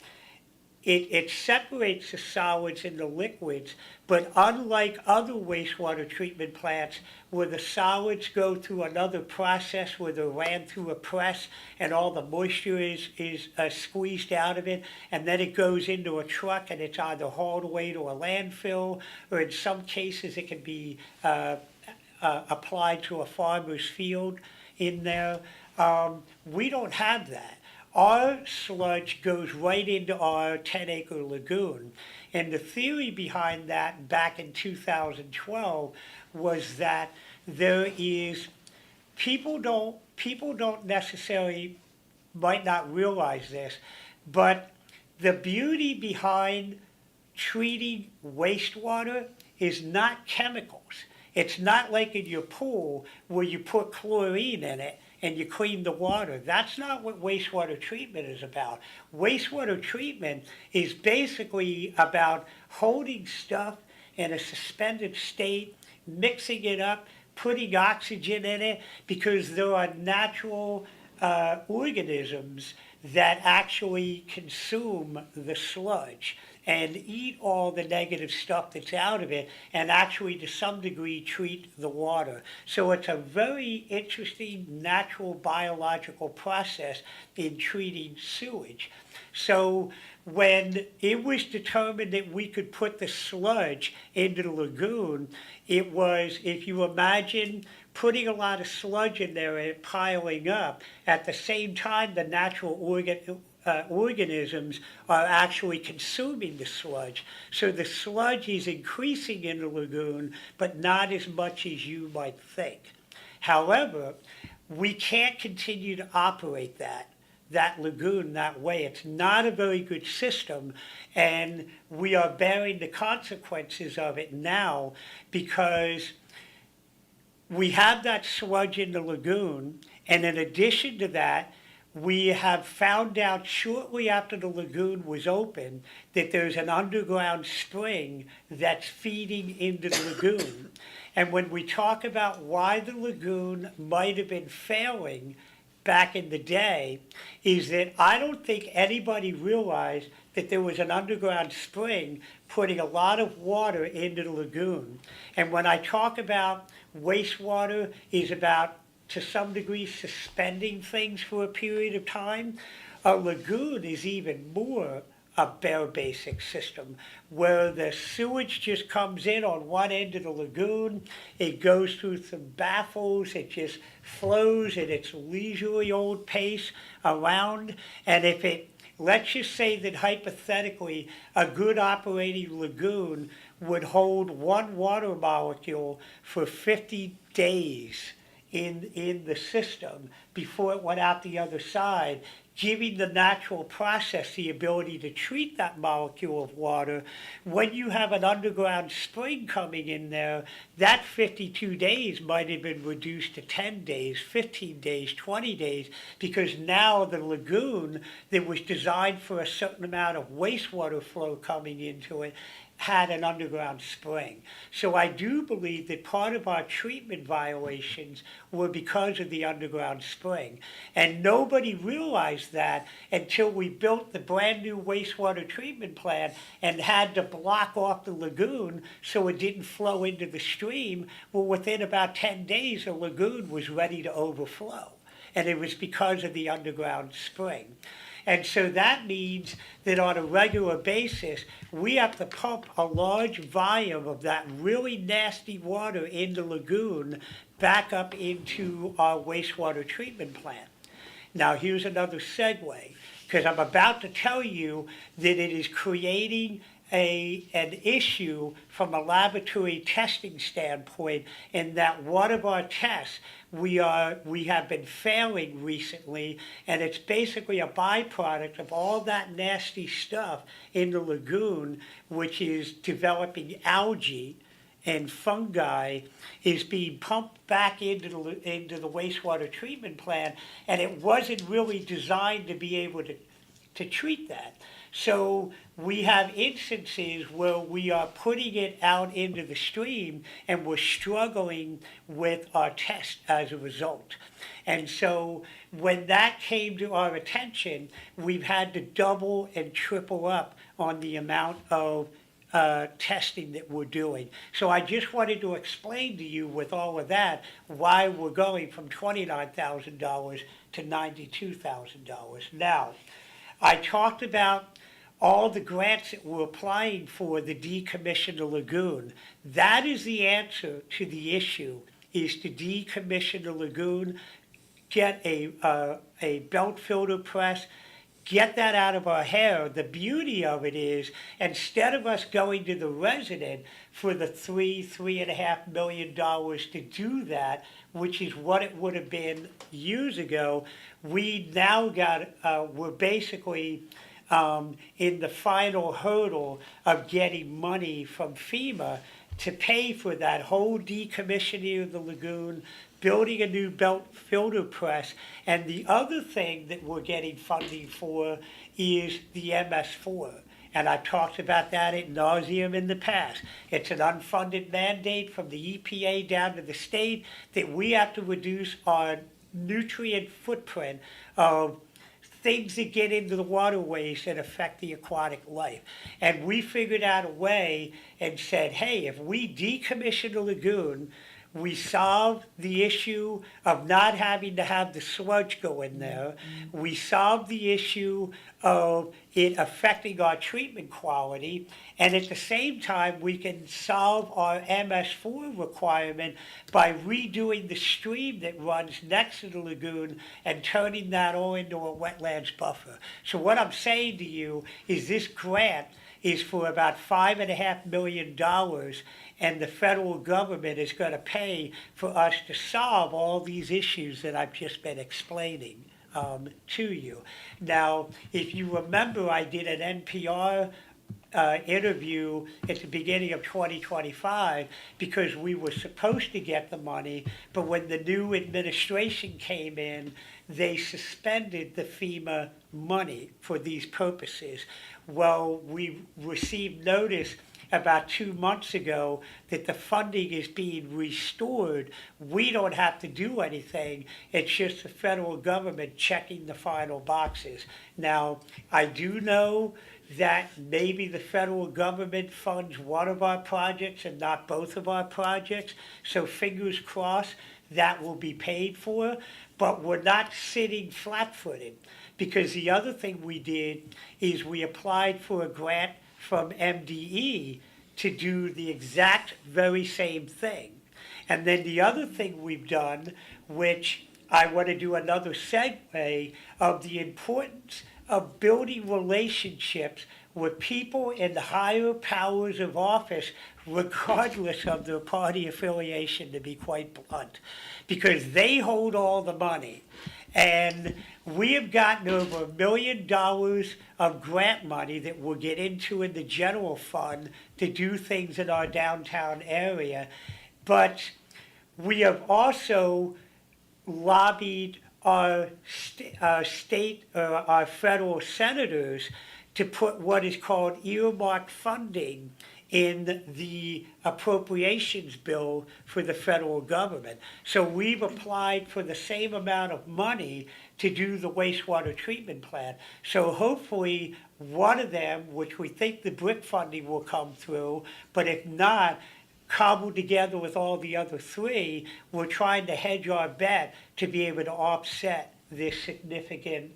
it separates the solids and the liquids, but unlike other wastewater treatment plants where the solids go through another process where they're ran through a press and all the moisture is squeezed out of it, and then it goes into a truck and it's either hauled away to a landfill, or in some cases it can be applied to a farmer's field in there. We don't have that. Our sludge goes right into our 10-acre lagoon. And the theory behind that back in 2012 was that there is, people don't necessarily, might not realize this, but the beauty behind treating wastewater is not chemicals. It's not like in your pool where you put chlorine in it and you clean the water. That's not what wastewater treatment is about. Wastewater treatment is basically about holding stuff in a suspended state, mixing it up, putting oxygen in it, because there are natural organisms that actually consume the sludge and eat all the negative stuff that's out of it, and actually to some degree treat the water. So it's a very interesting natural biological process in treating sewage. So when it was determined that we could put the sludge into the lagoon, it was, if you imagine putting a lot of sludge in there and it piling up, at the same time the natural organisms are actually consuming the sludge. So the sludge is increasing in the lagoon, but not as much as you might think. However, we can't continue to operate that lagoon that way. It's not a very good system, and we are bearing the consequences of it now, because we have that sludge in the lagoon, and in addition to that, we have found out shortly after the lagoon was open that there's an underground spring that's feeding into the lagoon. And when we talk about why the lagoon might have been failing back in the day, is that I don't think anybody realized that there was an underground spring putting a lot of water into the lagoon. And when I talk about wastewater is about, to some degree, suspending things for a period of time, a lagoon is even more a bare basic system, where the sewage just comes in on one end of the lagoon, it goes through some baffles, it just flows at its leisurely old pace around, and if it, let's just say that hypothetically a good operating lagoon would hold one water molecule for 50 days in the system before it went out the other side, giving the natural process the ability to treat that molecule of water. When you have an underground spring coming in there, that 52 days might have been reduced to 10 days, 15 days, 20 days, because now the lagoon that was designed for a certain amount of wastewater flow coming into it had an underground spring. So I do believe that part of our treatment violations were because of the underground spring. And nobody realized that until we built the brand new wastewater treatment plant and had to block off the lagoon so it didn't flow into the stream. Well, within about 10 days, the lagoon was ready to overflow. And it was because of the underground spring. And so that means that on a regular basis, we have to pump a large volume of that really nasty water in the lagoon back up into our wastewater treatment plant. Now, here's another segue, because I'm about to tell you that it is creating an issue from a laboratory testing standpoint in that one of our tests we have been failing recently, and it's basically a byproduct of all that nasty stuff in the lagoon, which is developing algae and fungi, is being pumped back into the wastewater treatment plant, and it wasn't really designed to be able to treat that. So we have instances where we are putting it out into the stream and we're struggling with our test as a result. And so when that came to our attention, we've had to double and triple up on the amount of testing that we're doing. So I just wanted to explain to you with all of that why we're going from $29,000 to $92,000. Now, I talked about all the grants that we're applying for the decommission the lagoon. That is the answer to the issue, is to decommission the lagoon, get a belt filter press, get that out of our hair. The beauty of it is, instead of us going to the resident for the $3.5 million to do that, which is what it would have been years ago, we now we're basically in the final hurdle of getting money from FEMA to pay for that whole decommissioning of the lagoon, building a new belt filter press, and the other thing that we're getting funding for is the MS4. And I've talked about that ad nauseum in the past. It's an unfunded mandate from the EPA down to the state that we have to reduce our nutrient footprint of things that get into the waterways that affect the aquatic life. And we figured out a way and said, hey, if we decommission the lagoon, we solve the issue of not having to have the sludge go in there. We solve the issue of it affecting our treatment quality. And at the same time, we can solve our MS4 requirement by redoing the stream that runs next to the lagoon and turning that all into a wetlands buffer. So what I'm saying to you is this grant is for about $5.5 million, and the federal government is going to pay for us to solve all these issues that I've just been explaining to you. Now, if you remember, I did an NPR interview at the beginning of 2025 because we were supposed to get the money, but when the new administration came in, they suspended the FEMA money for these purposes. Well, we received notice about 2 months ago that the funding is being restored. We don't have to do anything. It's just the federal government checking the final boxes. Now, I do know that maybe the federal government funds one of our projects and not both of our projects. So fingers crossed that will be paid for, but we're not sitting flat-footed, because the other thing we did is we applied for a grant from MDE to do the exact very same thing. And then the other thing we've done, which I want to do another segue of the importance of building relationships with people in the higher powers of office, regardless of their party affiliation, to be quite blunt, because they hold all the money. And we have gotten over $1 million of grant money that we'll get into in the general fund to do things in our downtown area. But we have also lobbied our federal senators to put what is called earmarked funding in the appropriations bill for the federal government. So we've applied for the same amount of money to do the wastewater treatment plant. So hopefully, one of them, which we think the BRIC funding will come through, but if not, cobbled together with all the other three, we're trying to hedge our bet to be able to offset this significant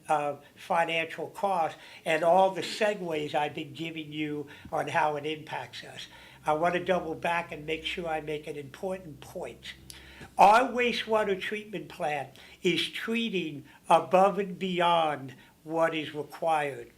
financial cost and all the segues I've been giving you on how it impacts us. I want to double back and make sure I make an important point. Our wastewater treatment plant is treating above and beyond what is required.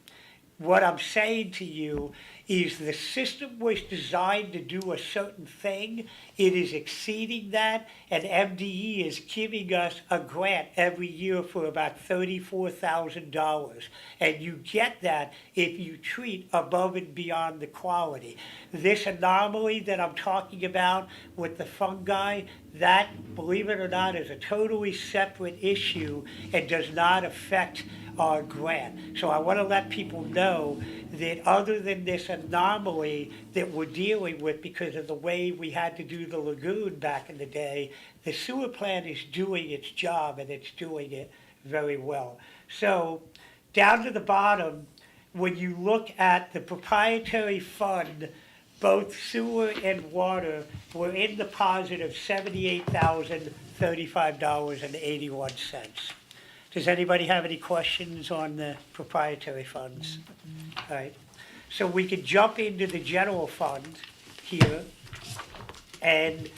What I'm saying to you is the system was designed to do a certain thing. It is exceeding that, and MDE is giving us a grant every year for about $34,000. And you get that if you treat above and beyond the quality. This anomaly that I'm talking about with the fungi, that, believe it or not, is a totally separate issue and does not affect our grant. So I want to let people know that other than this anomaly that we're dealing with because of the way we had to do the lagoon back in the day, the sewer plant is doing its job and it's doing it very well. So down to the bottom, when you look at the proprietary fund, both sewer and water were in the positive $78,035.81. Does anybody have any questions on the proprietary funds? All right, so we could jump into the general fund here. And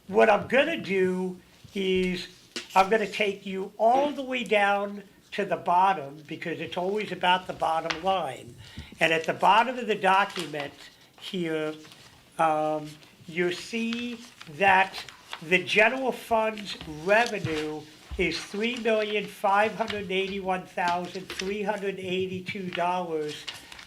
what I'm gonna do is I'm gonna take you all the way down to the bottom because it's always about the bottom line. And at the bottom of the document here, you see that the general fund's revenue is $3,581,382,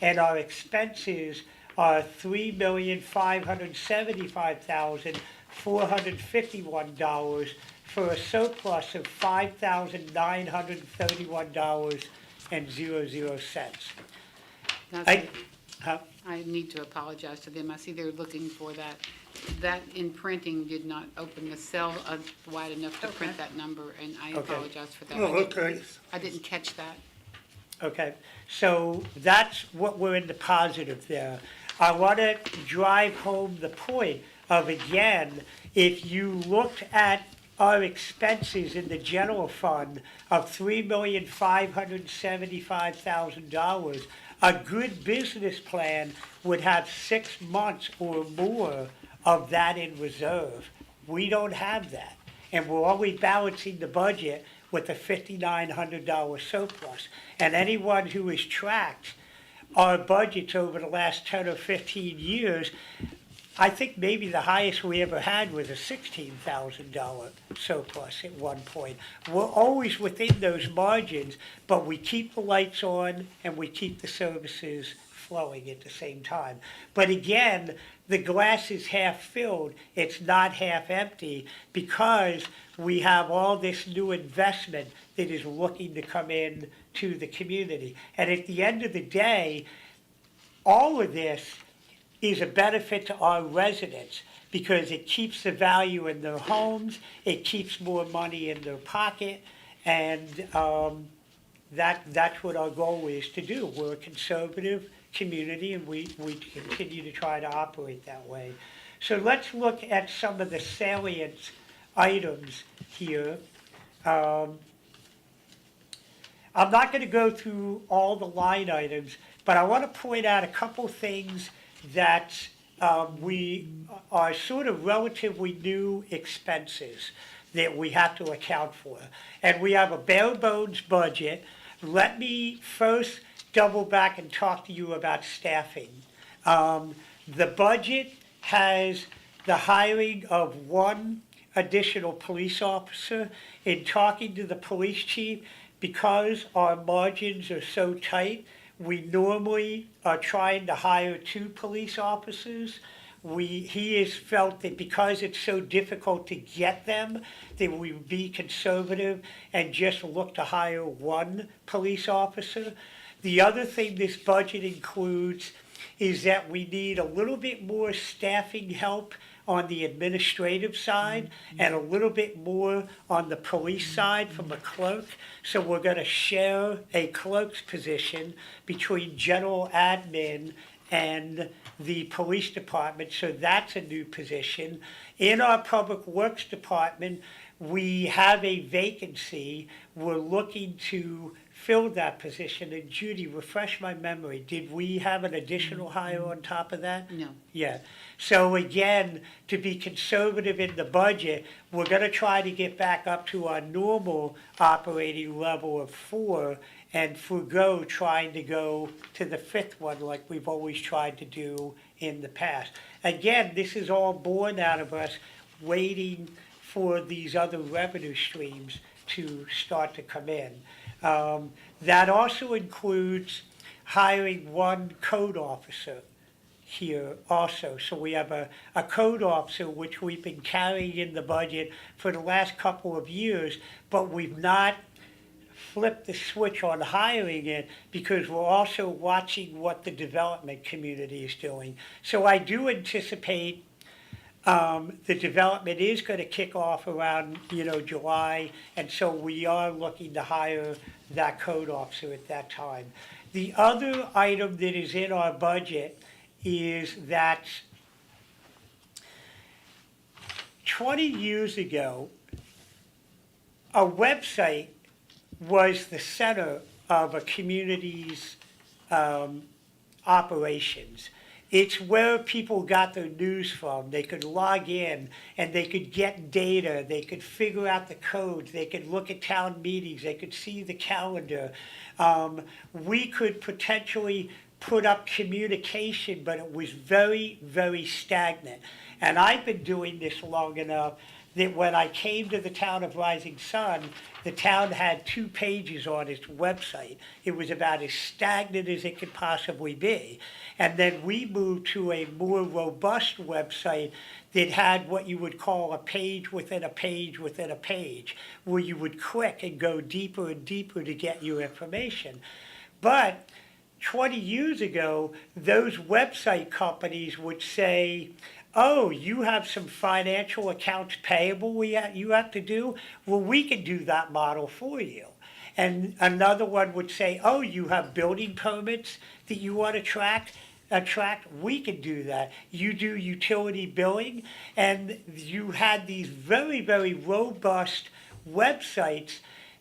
and our expenses are $3,575,451 for a surplus of $5,931.00. I need to apologize to them. I see they're looking for that. That in printing did not open the cell wide enough to print that number, and I apologize for that. Oh, okay. I didn't catch that. Okay, so that's what we're in the positive there. I want to drive home the point of, again, if you looked at our expenses in the general fund of $3,575,000, a good business plan would have 6 months or more of that in reserve. We don't have that. And we're always balancing the budget with a $5,900 surplus. And anyone who has tracked our budgets over the last 10 or 15 years, I think maybe the highest we ever had was a $16,000 surplus at one point. We're always within those margins, but we keep the lights on and we keep the services flowing at the same time. But again, the glass is half filled, it's not half empty, because we have all this new investment that is looking to come in to the community. And at the end of the day, all of this is a benefit to our residents because it keeps the value in their homes, it keeps more money in their pocket, and that's what our goal is to do. We're a conservative community, and we continue to try to operate that way. So let's look at some of the salient items here. I'm not going to go through all the line items, but I want to point out a couple things that we are sort of relatively new expenses that we have to account for. And we have a bare bones budget. Let me first double back and talk to you about staffing. The budget has the hiring of one additional police officer. In talking to the police chief, because our margins are so tight, we normally are trying to hire 2 police officers. He has felt that because it's so difficult to get them, that we would be conservative and just look to hire 1 police officer. The other thing this budget includes is that we need a little bit more staffing help on the administrative side and a little bit more on the police side from a clerk. So we're going to share a clerk's position between general admin and the police department. So that's a new position. In our public works department, we have a vacancy. We're looking to fill that position. And Judy, refresh my memory. Did we have an additional hire on top of that? No. Yeah. So again, to be conservative in the budget, we're going to try to get back up to our normal operating level of 4 and forgo trying to go to the 5th one like we've always tried to do in the past. Again, this is all born out of us waiting for these other revenue streams to start to come in. That also includes hiring one code officer here also. So we have a code officer which we've been carrying in the budget for the last couple of years, but we've not flipped the switch on hiring it because we're also watching what the development community is doing. So I do anticipate the development is going to kick off around, July, and so we are looking to hire that code officer at that time. The other item that is in our budget is that 20 years ago, a website was the center of a community's operations. It's where people got their news from. They could log in and they could get data. They could figure out the codes. They could look at town meetings. They could see the calendar. We could potentially put up communication, but it was very, very stagnant. And I've been doing this long enough that when I came to the town of Rising Sun, the town had 2 pages on its website. It was about as stagnant as it could possibly be. And then we moved to a more robust website that had what you would call a page within a page within a page, where you would click and go deeper and deeper to get your information. But 20 years ago, those website companies would say, oh, you have some financial accounts payable you have to do? Well, we can do that model for you. And another one would say, oh, you have building permits that you want to attract? We can do that. You do utility billing, and you had these very, very robust websites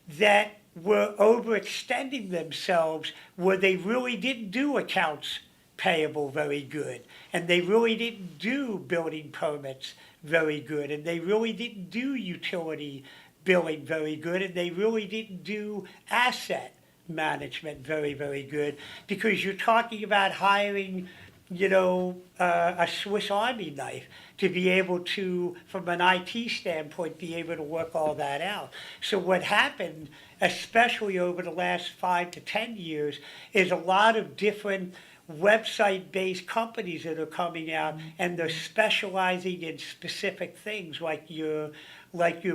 that were overextending themselves where they really didn't do accounts payable very good, and they really didn't do building permits very good, and they really didn't do utility billing very good, and they really didn't do asset management very, very good, because you're talking about hiring, a Swiss Army knife to be able to, from an IT standpoint, be able to work all that out. So what happened, especially over the last 5 to 10 years, is a lot of different website-based companies that are coming out, and they're specializing in specific things like your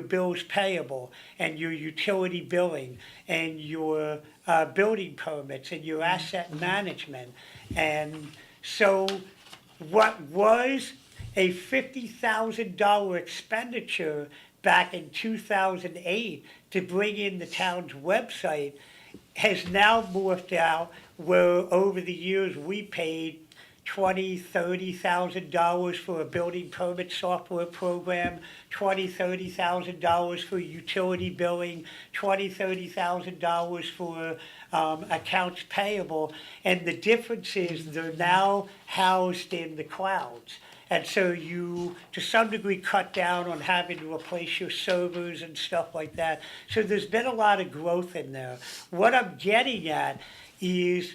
bills payable and your utility billing and your building permits and your asset management. And so what was a $50,000 expenditure back in 2008 to bring in the town's website has now morphed out where over the years we paid $20,000, $30,000 for a building permit software program, $20,000, $30,000 for utility billing, $20,000, $30,000 for accounts payable. And the difference is they're now housed in the clouds. And so you, to some degree, cut down on having to replace your servers and stuff like that. So there's been a lot of growth in there. What I'm getting at is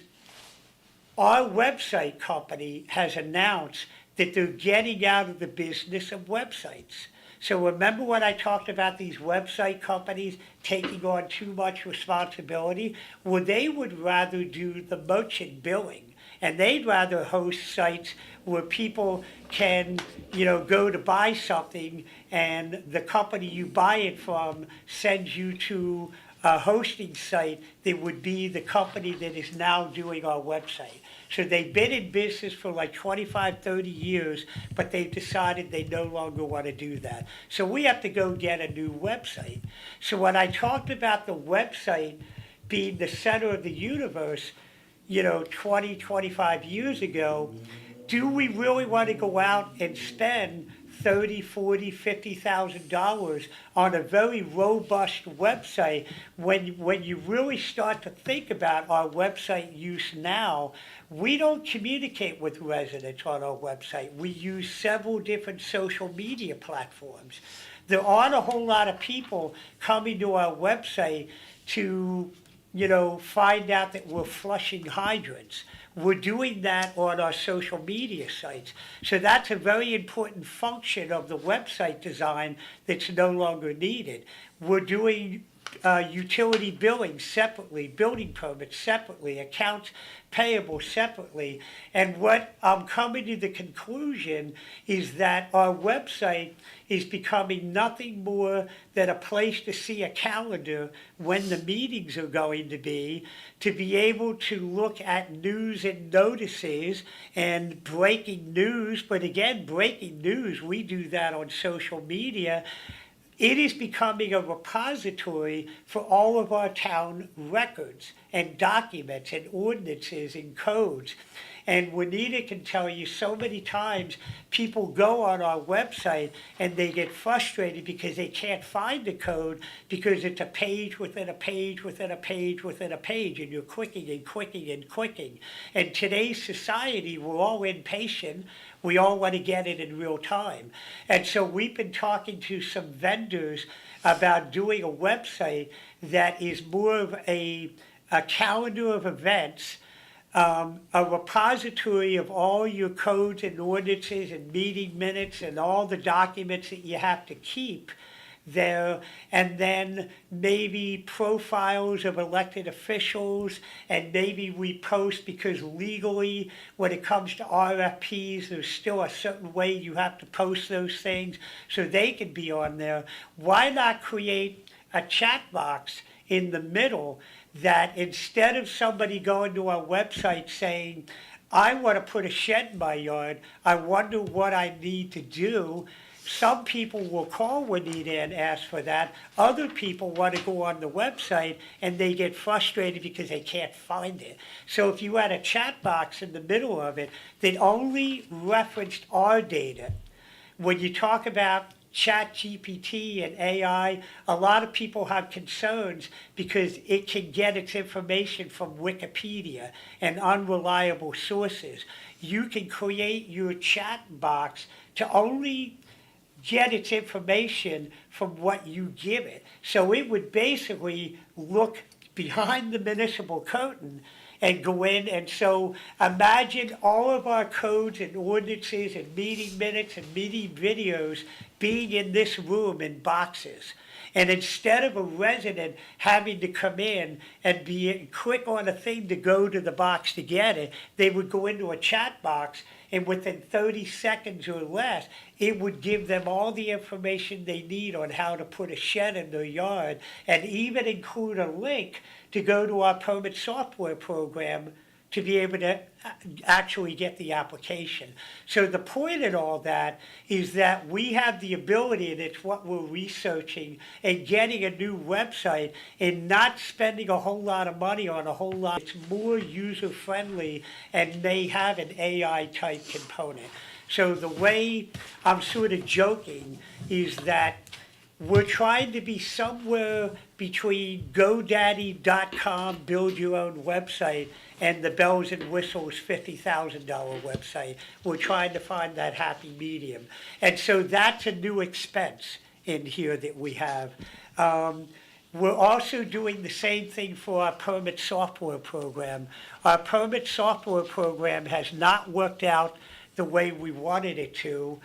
our website company has announced that they're getting out of the business of websites. So remember when I talked about these website companies taking on too much responsibility? Well, they would rather do the merchant billing, and they'd rather host sites where people can, go to buy something, and the company you buy it from sends you to hosting site that would be the company that is now doing our website. So they've been in business for like 25, 30 years, but they've decided they no longer want to do that. So we have to go get a new website. So when I talked about the website being the center of the universe, 20, 25 years ago, do we really want to go out and spend $30,000, $40,000, $50,000 on a very robust website when you really start to think about our website use now? We don't communicate with residents on our website. We use several different social media platforms. There aren't a whole lot of people coming to our website to find out that we're flushing hydrants. We're doing that on our social media sites. So that's a very important function of the website design that's no longer needed. We're doing utility billing separately, building permits separately, accounts payable separately. And what I'm coming to the conclusion is that our website is becoming nothing more than a place to see a calendar when the meetings are going to be able to look at news and notices and breaking news. But again, breaking news, we do that on social media. It is becoming a repository for all of our town records and documents and ordinances and codes. And Juanita can tell you so many times people go on our website and they get frustrated because they can't find the code because it's a page within a page within a page within a page, and you're clicking and clicking and clicking. In today's society, we're all impatient. We all want to get it in real time. And so we've been talking to some vendors about doing a website that is more of a calendar of events, a repository of all your codes and ordinances and meeting minutes and all the documents that you have to keep there, and then maybe profiles of elected officials, and maybe we post, because legally when it comes to RFPs there's still a certain way you have to post those things so they can be on there. Why not create a chat box in the middle that instead of somebody going to our website saying, I want to put a shed in my yard, I wonder what I need to do, some people will call Juanita and ask for that. Other people want to go on the website and they get frustrated because they can't find it. So if you had a chat box in the middle of it that only referenced our data, when you talk about ChatGPT and AI, a lot of people have concerns because it can get its information from Wikipedia and unreliable sources. You can create your chat box to only get its information from what you give it. So it would basically look behind the municipal curtain and go in. And so imagine all of our codes and ordinances and meeting minutes and meeting videos being in this room in boxes. And instead of a resident having to come in and click on a thing to go to the box to get it, they would go into a chat box, and within 30 seconds or less, it would give them all the information they need on how to put a shed in their yard, and even include a link to go to our permit software program to be able to actually get the application. So the point in all that is that we have the ability, and it's what we're researching, and getting a new website and not spending a whole lot of money on a whole lot. It's more user-friendly and may have an AI-type component. So the way I'm sort of joking is that we're trying to be somewhere between GoDaddy.com, build your own website, and the bells and whistles $50,000 website. We're trying to find that happy medium. And so that's a new expense in here that we have. We're also doing the same thing for our permit software program. Our permit software program has not worked out the way we wanted it to.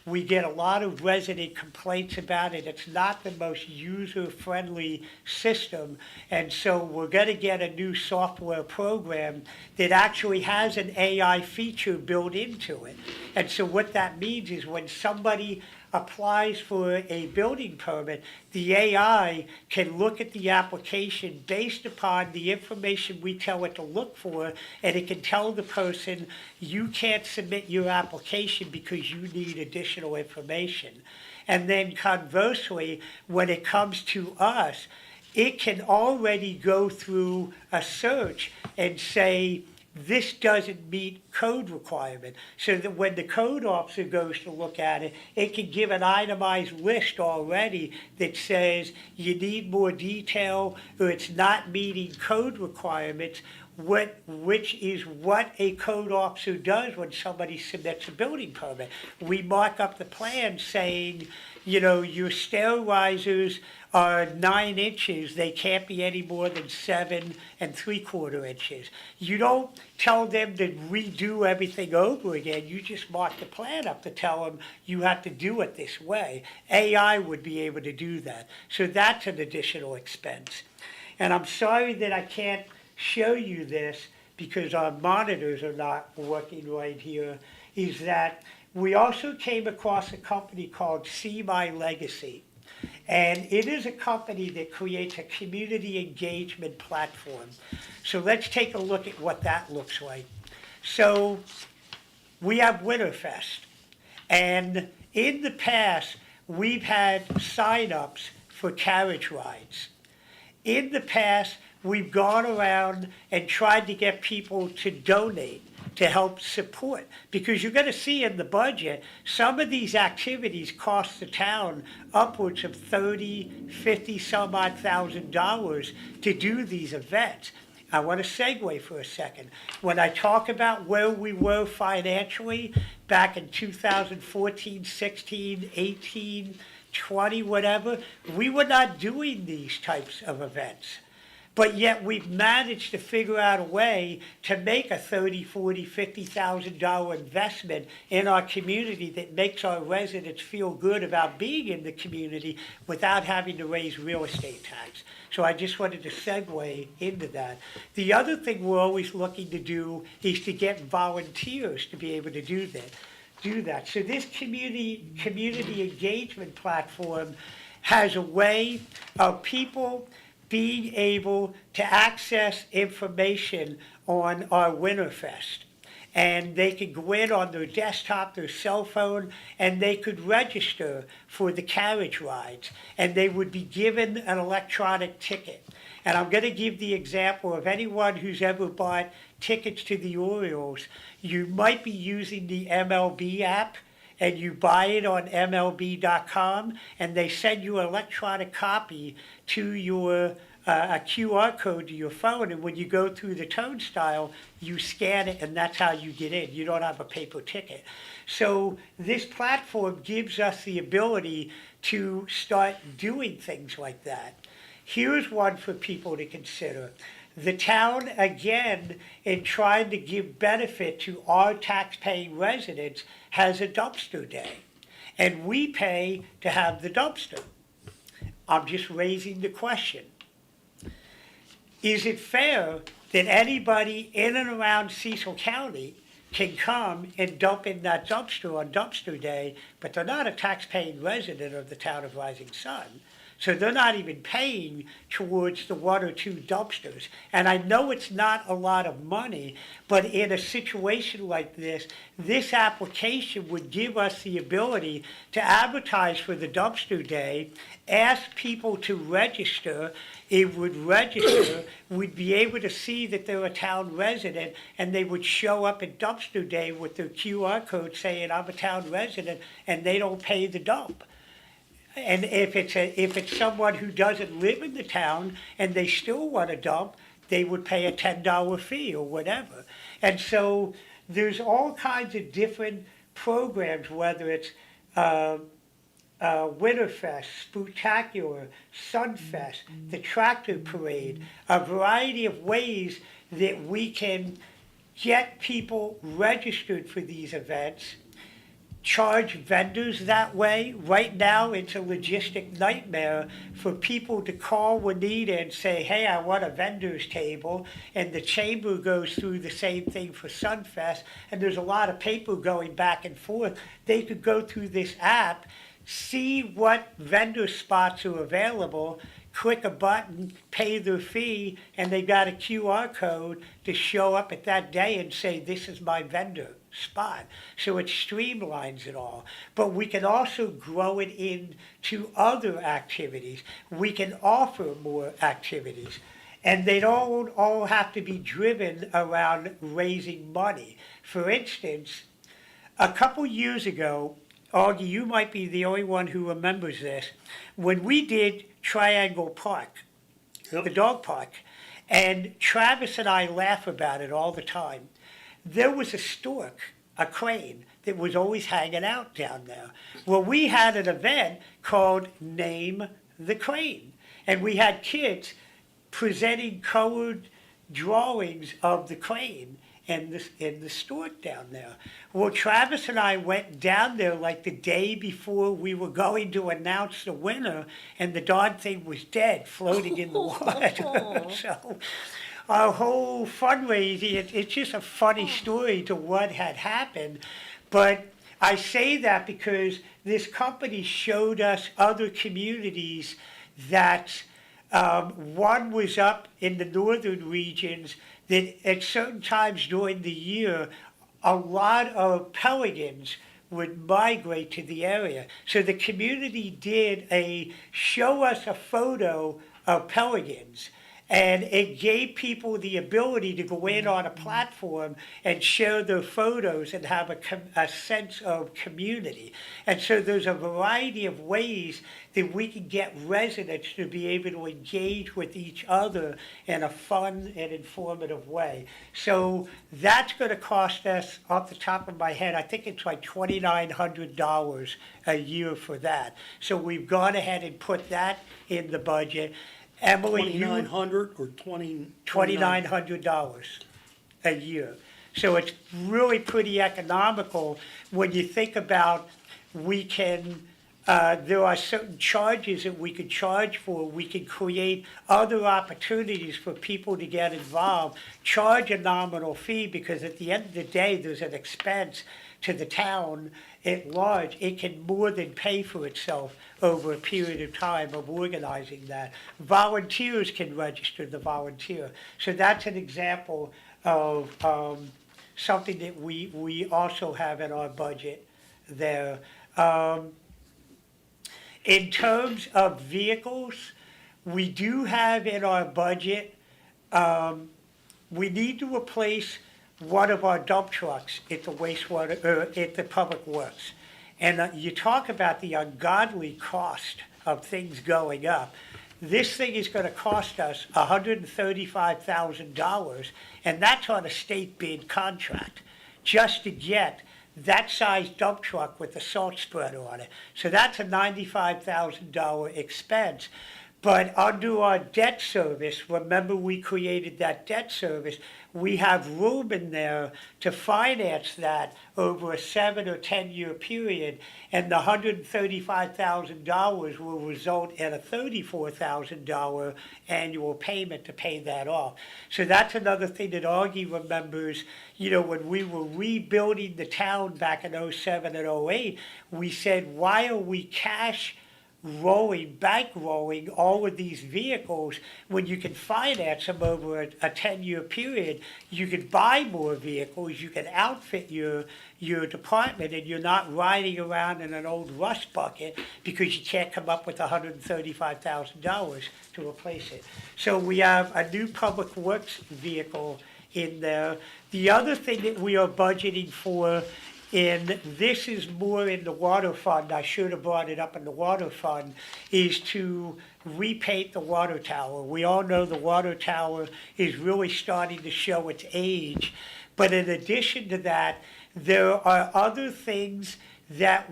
We get a lot of resident complaints about it. It's not the most user-friendly system, and so we're going to get a new software program that actually has an AI feature built into it. And so what that means is when somebody applies for a building permit, the AI can look at the application based upon the information we tell it to look for, and it can tell the person, you can't submit your application because you need additional information. And then conversely, when it comes to us, it can already go through a search and say, this doesn't meet code requirement. So that when the code officer goes to look at it, it can give an itemized list already that says you need more detail or it's not meeting code requirements, which is what a code officer does when somebody submits a building permit. We mark up the plan saying, your stair risers are 9 inches, they can't be any more than 7 3/4 inches. You don't tell them to redo everything over again, you just mark the plan up to tell them you have to do it this way. AI would be able to do that, so that's an additional expense. And I'm sorry that I can't show you this because our monitors are not working right here, is that we also came across a company called See My Legacy. And it is a company that creates a community engagement platform. So let's take a look at what that looks like. So we have Winterfest. And in the past, we've had signups for carriage rides. In the past, we've gone around and tried to get people to donate to help support, because you're going to see in the budget, some of these activities cost the town upwards of $30,000, $50,000 some odd $1,000 to do these events. I want to segue for a second. When I talk about where we were financially back in 2014, 16, 18, 20, whatever, we were not doing these types of events. But yet we've managed to figure out a way to make a $30,000, $40,000, $50,000 investment in our community that makes our residents feel good about being in the community without having to raise real estate tax. So I just wanted to segue into that. The other thing we're always looking to do is to get volunteers to be able to do that. So this community engagement platform has a way of people being able to access information on our Winterfest. And they could go in on their desktop, their cell phone, and they could register for the carriage rides. And they would be given an electronic ticket. And I'm going to give the example of anyone who's ever bought tickets to the Orioles. You might be using the MLB app, and you buy it on MLB.com, and they send you an electronic copy to your a QR code to your phone, and when you go through the turnstile, you scan it, and that's how you get in. You don't have a paper ticket. So this platform gives us the ability to start doing things like that. Here's one for people to consider. The town, again, in trying to give benefit to our tax-paying residents, has a dumpster day. And we pay to have the dumpster. I'm just raising the question. Is it fair that anybody in and around Cecil County can come and dump in that dumpster on dumpster day, but they're not a tax-paying resident of the town of Rising Sun? So they're not even paying towards the 1 or 2 dumpsters. And I know it's not a lot of money, but in a situation like this, this application would give us the ability to advertise for the dumpster day, ask people to register. It would register, we'd be able to see that they're a town resident, and they would show up at dumpster day with their QR code saying, I'm a town resident, and they don't pay the dump. And if it's someone who doesn't live in the town and they still want to dump, they would pay a $10 fee or whatever. And so there's all kinds of different programs, whether it's Winterfest, Spooktacular, Sunfest, the Tractor Parade, a variety of ways that we can get people registered for these events, charge vendors that way. Right now, it's a logistic nightmare for people to call Juanita and say, hey, I want a vendor's table, and the chamber goes through the same thing for Sunfest, and there's a lot of paper going back and forth. They could go through this app, see what vendor spots are available, click a button, pay their fee, and they got a QR code to show up at that day and say, this is my vendor spot. So it streamlines it all. But we can also grow it into other activities. We can offer more activities. And they don't all have to be driven around raising money. For instance, a couple years ago, Augie, you might be the only one who remembers this, when we did Triangle Park, Yep. the dog park, and Travis and I laugh about it all the time. There was a stork, a crane, that was always hanging out down there. Well, we had an event called Name the Crane, and we had kids presenting colored drawings of the crane and the stork down there. Well, Travis and I went down there like the day before we were going to announce the winner, and the darn thing was dead, floating in the water. So our whole fundraising, it's just a funny story to what had happened. But I say that because this company showed us other communities that one was up in the northern regions that at certain times during the year, a lot of pelicans would migrate to the area. So the community did show us a photo of pelicans. And it gave people the ability to go in on a platform and share their photos and have a sense of community. And so there's a variety of ways that we can get residents to be able to engage with each other in a fun and informative way. So that's going to cost us, off the top of my head, I think it's like $2,900 a year for that. So we've gone ahead and put that in the budget. Emily, you, $2,900 or $2,900? $2,900 a year. So it's really pretty economical when you think about we can, there are certain charges that we could charge for. We can create other opportunities for people to get involved, charge a nominal fee, because at the end of the day, there's an expense to the town at large. It can more than pay for itself over a period of time of organizing that. Volunteers can register the volunteer. So that's an example of something that we also have in our budget there. In terms of vehicles, we do have in our budget, we need to replace one of our dump trucks at the wastewater, at the public works. And you talk about the ungodly cost of things going up. This thing is going to cost us $135,000, and that's on a state bid contract, just to get that size dump truck with the salt spreader on it. So that's a $95,000 expense. But under our debt service, remember we created that debt service, we have room in there to finance that over a 7 or 10 year period, and the $135,000 will result in a $34,000 annual payment to pay that off. So that's another thing that Augie remembers. You know, when we were rebuilding the town back in 07 and 08, we said, why are we bankrolling all of these vehicles when you can finance them over a 10-year period? You can buy more vehicles, you can outfit your department, and you're not riding around in an old rust bucket because you can't come up with $135,000 to replace it. So we have a new public works vehicle in there. The other thing that we are budgeting for, and this is more in the water fund, I should have brought it up in the water fund, is to repaint the water tower. We all know the water tower is really starting to show its age. But in addition to that, there are other things that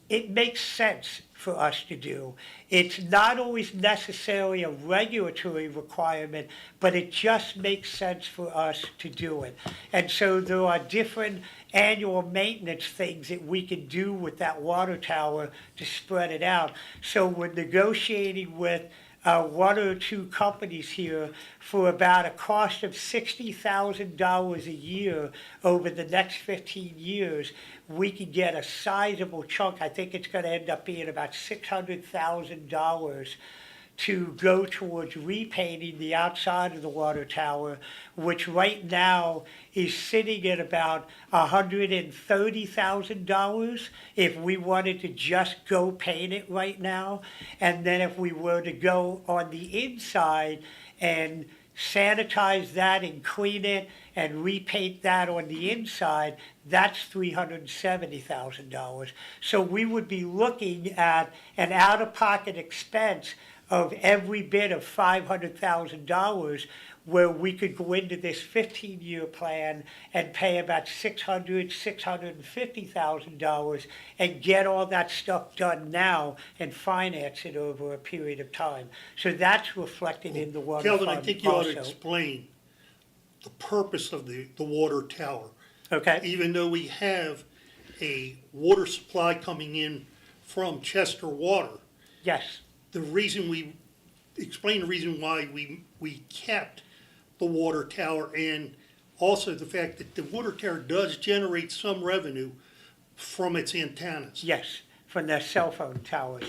it makes sense for us to do. It's not always necessarily a regulatory requirement, but it just makes sense for us to do it. And so there are different annual maintenance things that we can do with that water tower to spread it out. So we're negotiating with one or two companies here for about a cost of $60,000 a year over the next 15 years, we could get a sizable chunk. I think it's going to end up being about $600,000 to go towards repainting the outside of the water tower, which right now is sitting at about $130,000 if we wanted to just go paint it right now. And then if we were to go on the inside and sanitize that and clean it and repaint that on the inside, that's $370,000. So we would be looking at an out-of-pocket expense of every bit of $500,000, where we could go into this 15-year plan and pay about $650,000 and get all that stuff done now and finance it over a period of time. So that's reflected in the water Kelvin, fund I think you ought to also. explain the purpose of the water tower. Okay, Even though we have a water supply coming in from Chester Water, yes, explain the reason why we kept the water tower, and also the fact that the water tower does generate some revenue from its antennas. yes, from the cell phone towers.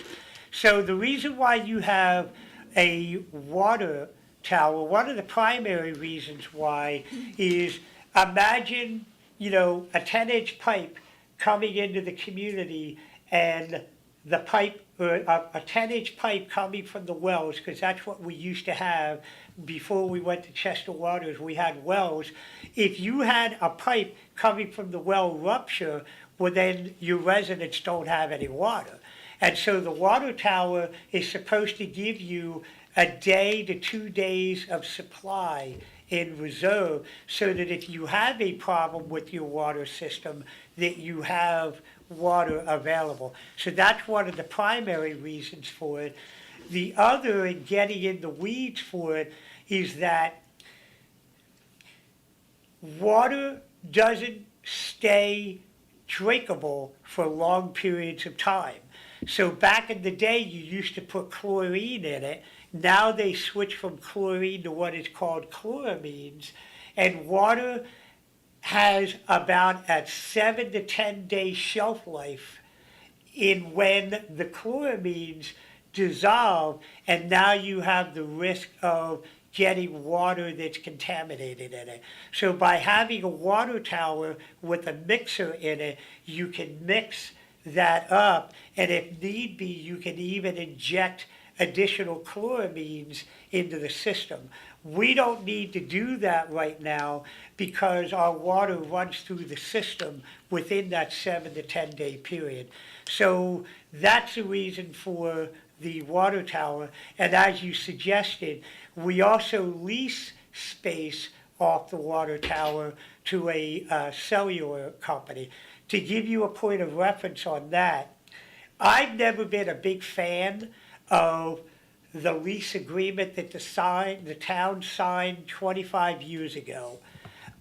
So the reason why you have a water tower, one of the primary reasons why is, imagine, a 10-inch pipe coming into the community, and the pipe, or a 10-inch pipe coming from the wells, because that's what we used to have before we went to Chester Waters. We had wells. If you had a pipe coming from the well rupture, well, then your residents don't have any water. And so the water tower is supposed to give you a day to 2 days of supply in reserve, so that if you have a problem with your water system, that you have water available. So that's one of the primary reasons for it. The other, and getting in the weeds for it, is that water doesn't stay drinkable for long periods of time. So back in the day, you used to put chlorine in it. Now they switch from chlorine to what is called chloramines, and water has about a 7 to 10 day shelf life in when the chloramines dissolve, and now you have the risk of getting water that's contaminated in it. So by having a water tower with a mixer in it, you can mix that up, and if need be, you can even inject additional chloramines into the system. We don't need to do that right now because our water runs through the system within that 7 to 10 day period. So that's the reason for the water tower. And as you suggested, we also lease space off the water tower to a cellular company. To give you a point of reference on that, I've never been a big fan of the lease agreement that the town signed 25 years ago.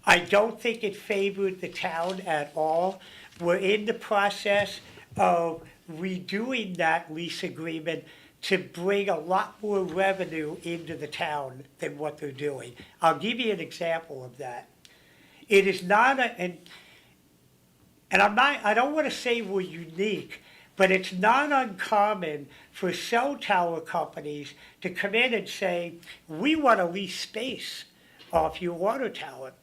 I don't think it favored the town at all. We're in the process of redoing that lease agreement to bring a lot more revenue into the town than what they're doing. I'll give you an example of that. It is not and I don't want to say we're unique, but it's not uncommon for cell tower companies to come in and say, we want to lease space off your water tower,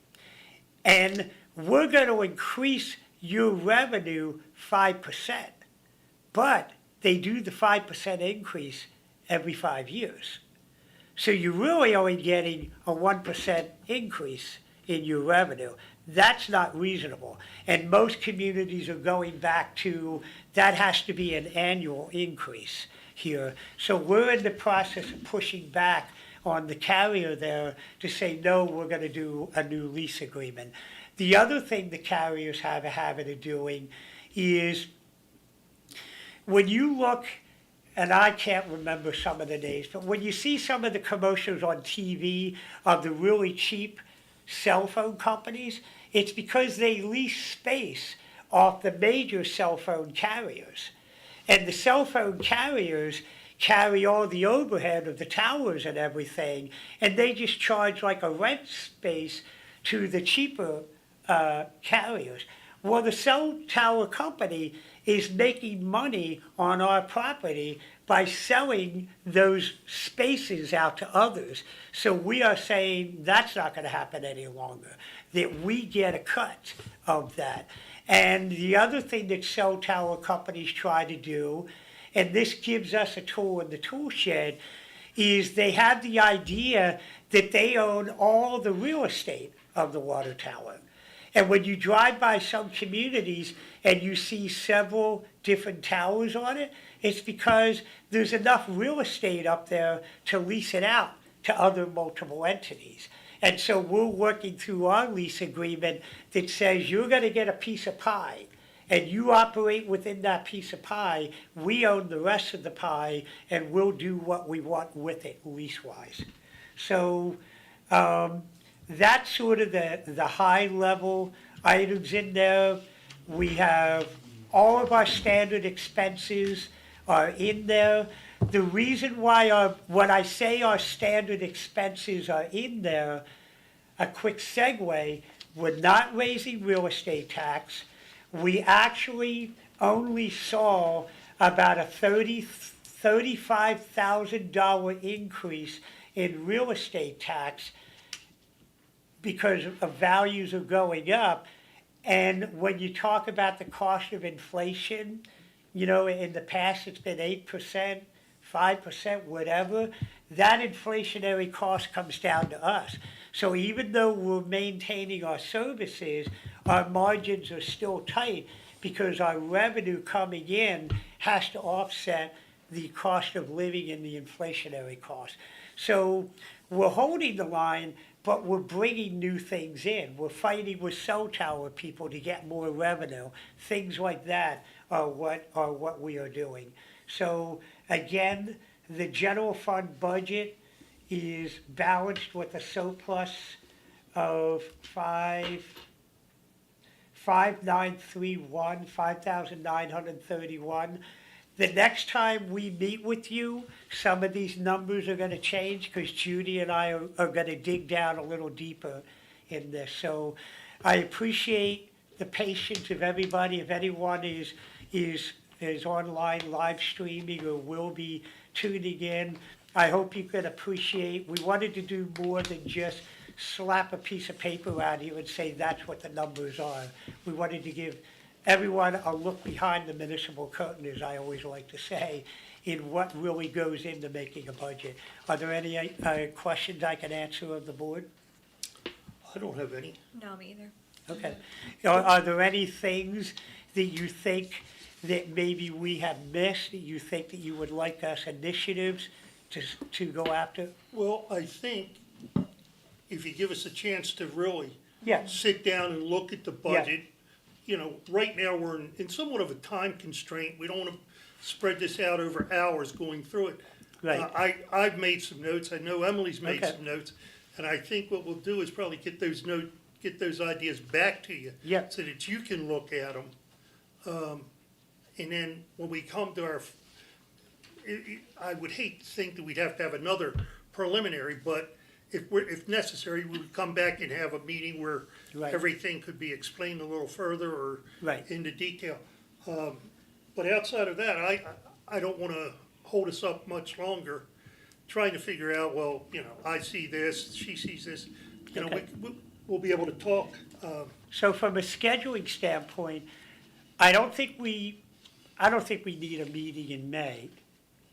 and we're going to increase your revenue 5%. But they do the 5% increase every 5 years. So you're really only getting a 1% increase in your revenue. That's not reasonable. And most communities are going back to, that has to be an annual increase here. So we're in the process of pushing back on the carrier there to say, no, we're going to do a new lease agreement. The other thing the carriers have a habit of doing is, when you look, and I can't remember some of the names, but when you see some of the commercials on TV of the really cheap cell phone companies, it's because they lease space off the major cell phone carriers. And the cell phone carriers carry all the overhead of the towers and everything, and they just charge like a rent space to the cheaper carriers. Well, the cell tower company is making money on our property by selling those spaces out to others. So we are saying that's not going to happen any longer, that we get a cut of that. And the other thing that cell tower companies try to do, and this gives us a tool in the tool shed, is they have the idea that they own all the real estate of the water tower. And when you drive by some communities and you see several different towers on it, it's because there's enough real estate up there to lease it out to other multiple entities. And so we're working through our lease agreement that says you're going to get a piece of pie, and you operate within that piece of pie. We own the rest of the pie, and we'll do what we want with it lease-wise. So that's sort of the high-level items in there. We have all of our standard expenses are in there. The reason why when I say our standard expenses are in there, a quick segue, we're not raising real estate tax. We actually only saw about a $35,000 increase in real estate tax because of values are going up. And when you talk about the cost of inflation, you know, in the past it's been 8%, 5%, whatever, that inflationary cost comes down to us. So even though we're maintaining our services, our margins are still tight because our revenue coming in has to offset the cost of living and the inflationary cost. So we're holding the line, but we're bringing new things in. We're fighting with cell tower people to get more revenue. Things like that are what we are doing. So again, the general fund budget is balanced with a surplus of 5,931. The next time we meet with you, some of these numbers are going to change because Judy and I are going to dig down a little deeper in this. So I appreciate the patience of everybody. If anyone is online live streaming or will be tuning in, I hope you can appreciate. We wanted to do more than just slap a piece of paper out here and say that's what the numbers are. We wanted to give everyone a look behind the municipal curtain, as I always like to say, in what really goes into making a budget. Are there any questions I can answer of the board? I don't have any. No, me either. Okay. Are there any things that you think that maybe we have missed, that you think that you would like us initiatives to go after? Well, I think if you give us a chance to really Yeah. sit down and look at the budget, you know, right now we're in somewhat of a time constraint. We don't want to spread this out over hours going through it. Right. I've made some notes. I know Emily's made Okay. some notes. And I think what we'll do is probably get those ideas back to you. Yeah. So that you can look at them. And then when we come to I would hate to think that we'd have to have another preliminary, but if necessary, we would come back and have a meeting where Right. everything could be explained a little further or Right. into detail. But outside of that, I don't want to hold us up much longer trying to figure out, well, you know, I see this, she sees this. You know, Okay. we'll be able to talk. So from a scheduling standpoint, I don't think we need a meeting in May,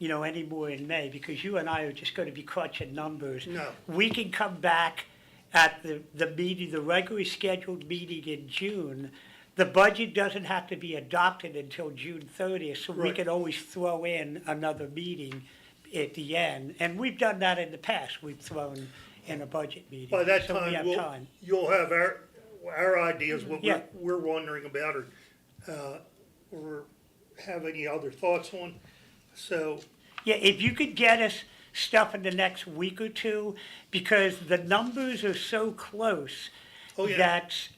anymore in May, because you and I are just going to be crunching numbers. No. We can come back at the meeting, the regularly scheduled meeting in June. The budget doesn't have to be adopted until June 30th, so we Right. can always throw in another meeting at the end. And we've done that in the past. We've thrown in a budget meeting. By that so we time, have time. you'll have our ideas, what Yeah. we're wondering about, or have any other thoughts on. So, Yeah, if you could get us stuff in the next week or two, because the numbers are so close Oh, yeah. that,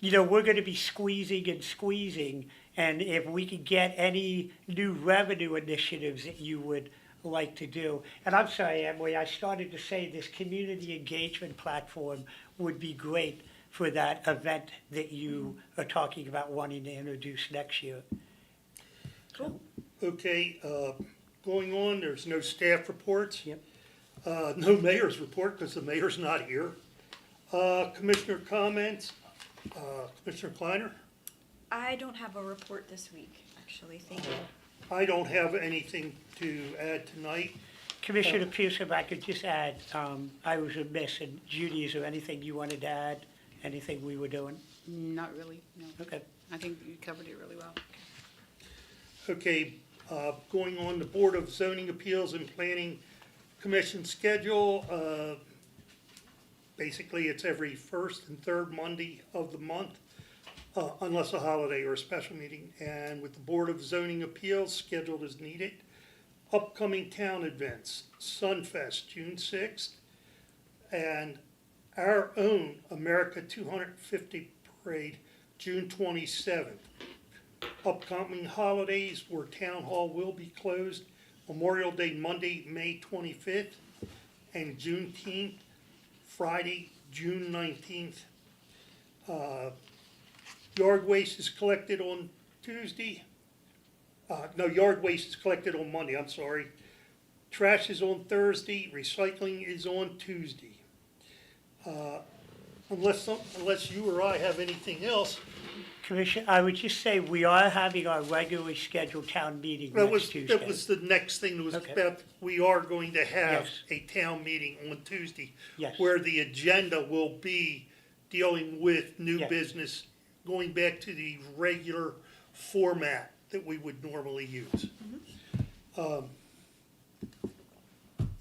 we're gonna be squeezing, And if we could get any new revenue initiatives that you would like to do. And I'm sorry, Emily, I started to say this community engagement platform would be great for that event that you are talking about wanting to introduce next year. Cool. Okay, going on, there's no staff reports. Yep. No mayor's report because the mayor's not here. Commissioner comments, Commissioner Kleiner? I don't have a report this week, actually, thank you. I don't have anything to add tonight. Commissioner Pierce, if I could just add, I was remiss, and Judy, is there anything you wanted to add? Anything we were doing? Not really, no. Okay. I think you covered it really well. Okay, going on, the Board of Zoning Appeals and Planning Commission schedule. Basically, it's every first and third Monday of the month, unless a holiday or a special meeting. And with the Board of Zoning Appeals scheduled as needed. Upcoming town events, Sunfest, June 6th, and our own America 250 Parade, June 27th. Upcoming holidays where Town Hall will be closed, Memorial Day, Monday, May 25th, and Juneteenth, Friday, June 19th. Yard waste is collected on Tuesday. Yard waste is collected on Monday, I'm sorry. Trash is on Thursday, recycling is on Tuesday. Unless you or I have anything else, Commissioner, I would just say we are having our regularly scheduled town meeting that next was Tuesday. the next thing that was Okay. about, we are going to have Yes. a town meeting on Tuesday. Yes. Where the agenda will be dealing with new Yes. business, going back to the regular format that we would normally use. You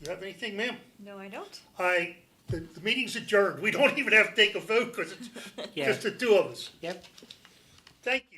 have anything, ma'am? No, I don't. The meeting's adjourned. We don't even have to take a vote because it's Yeah. just the two of us. Yep. Thank you.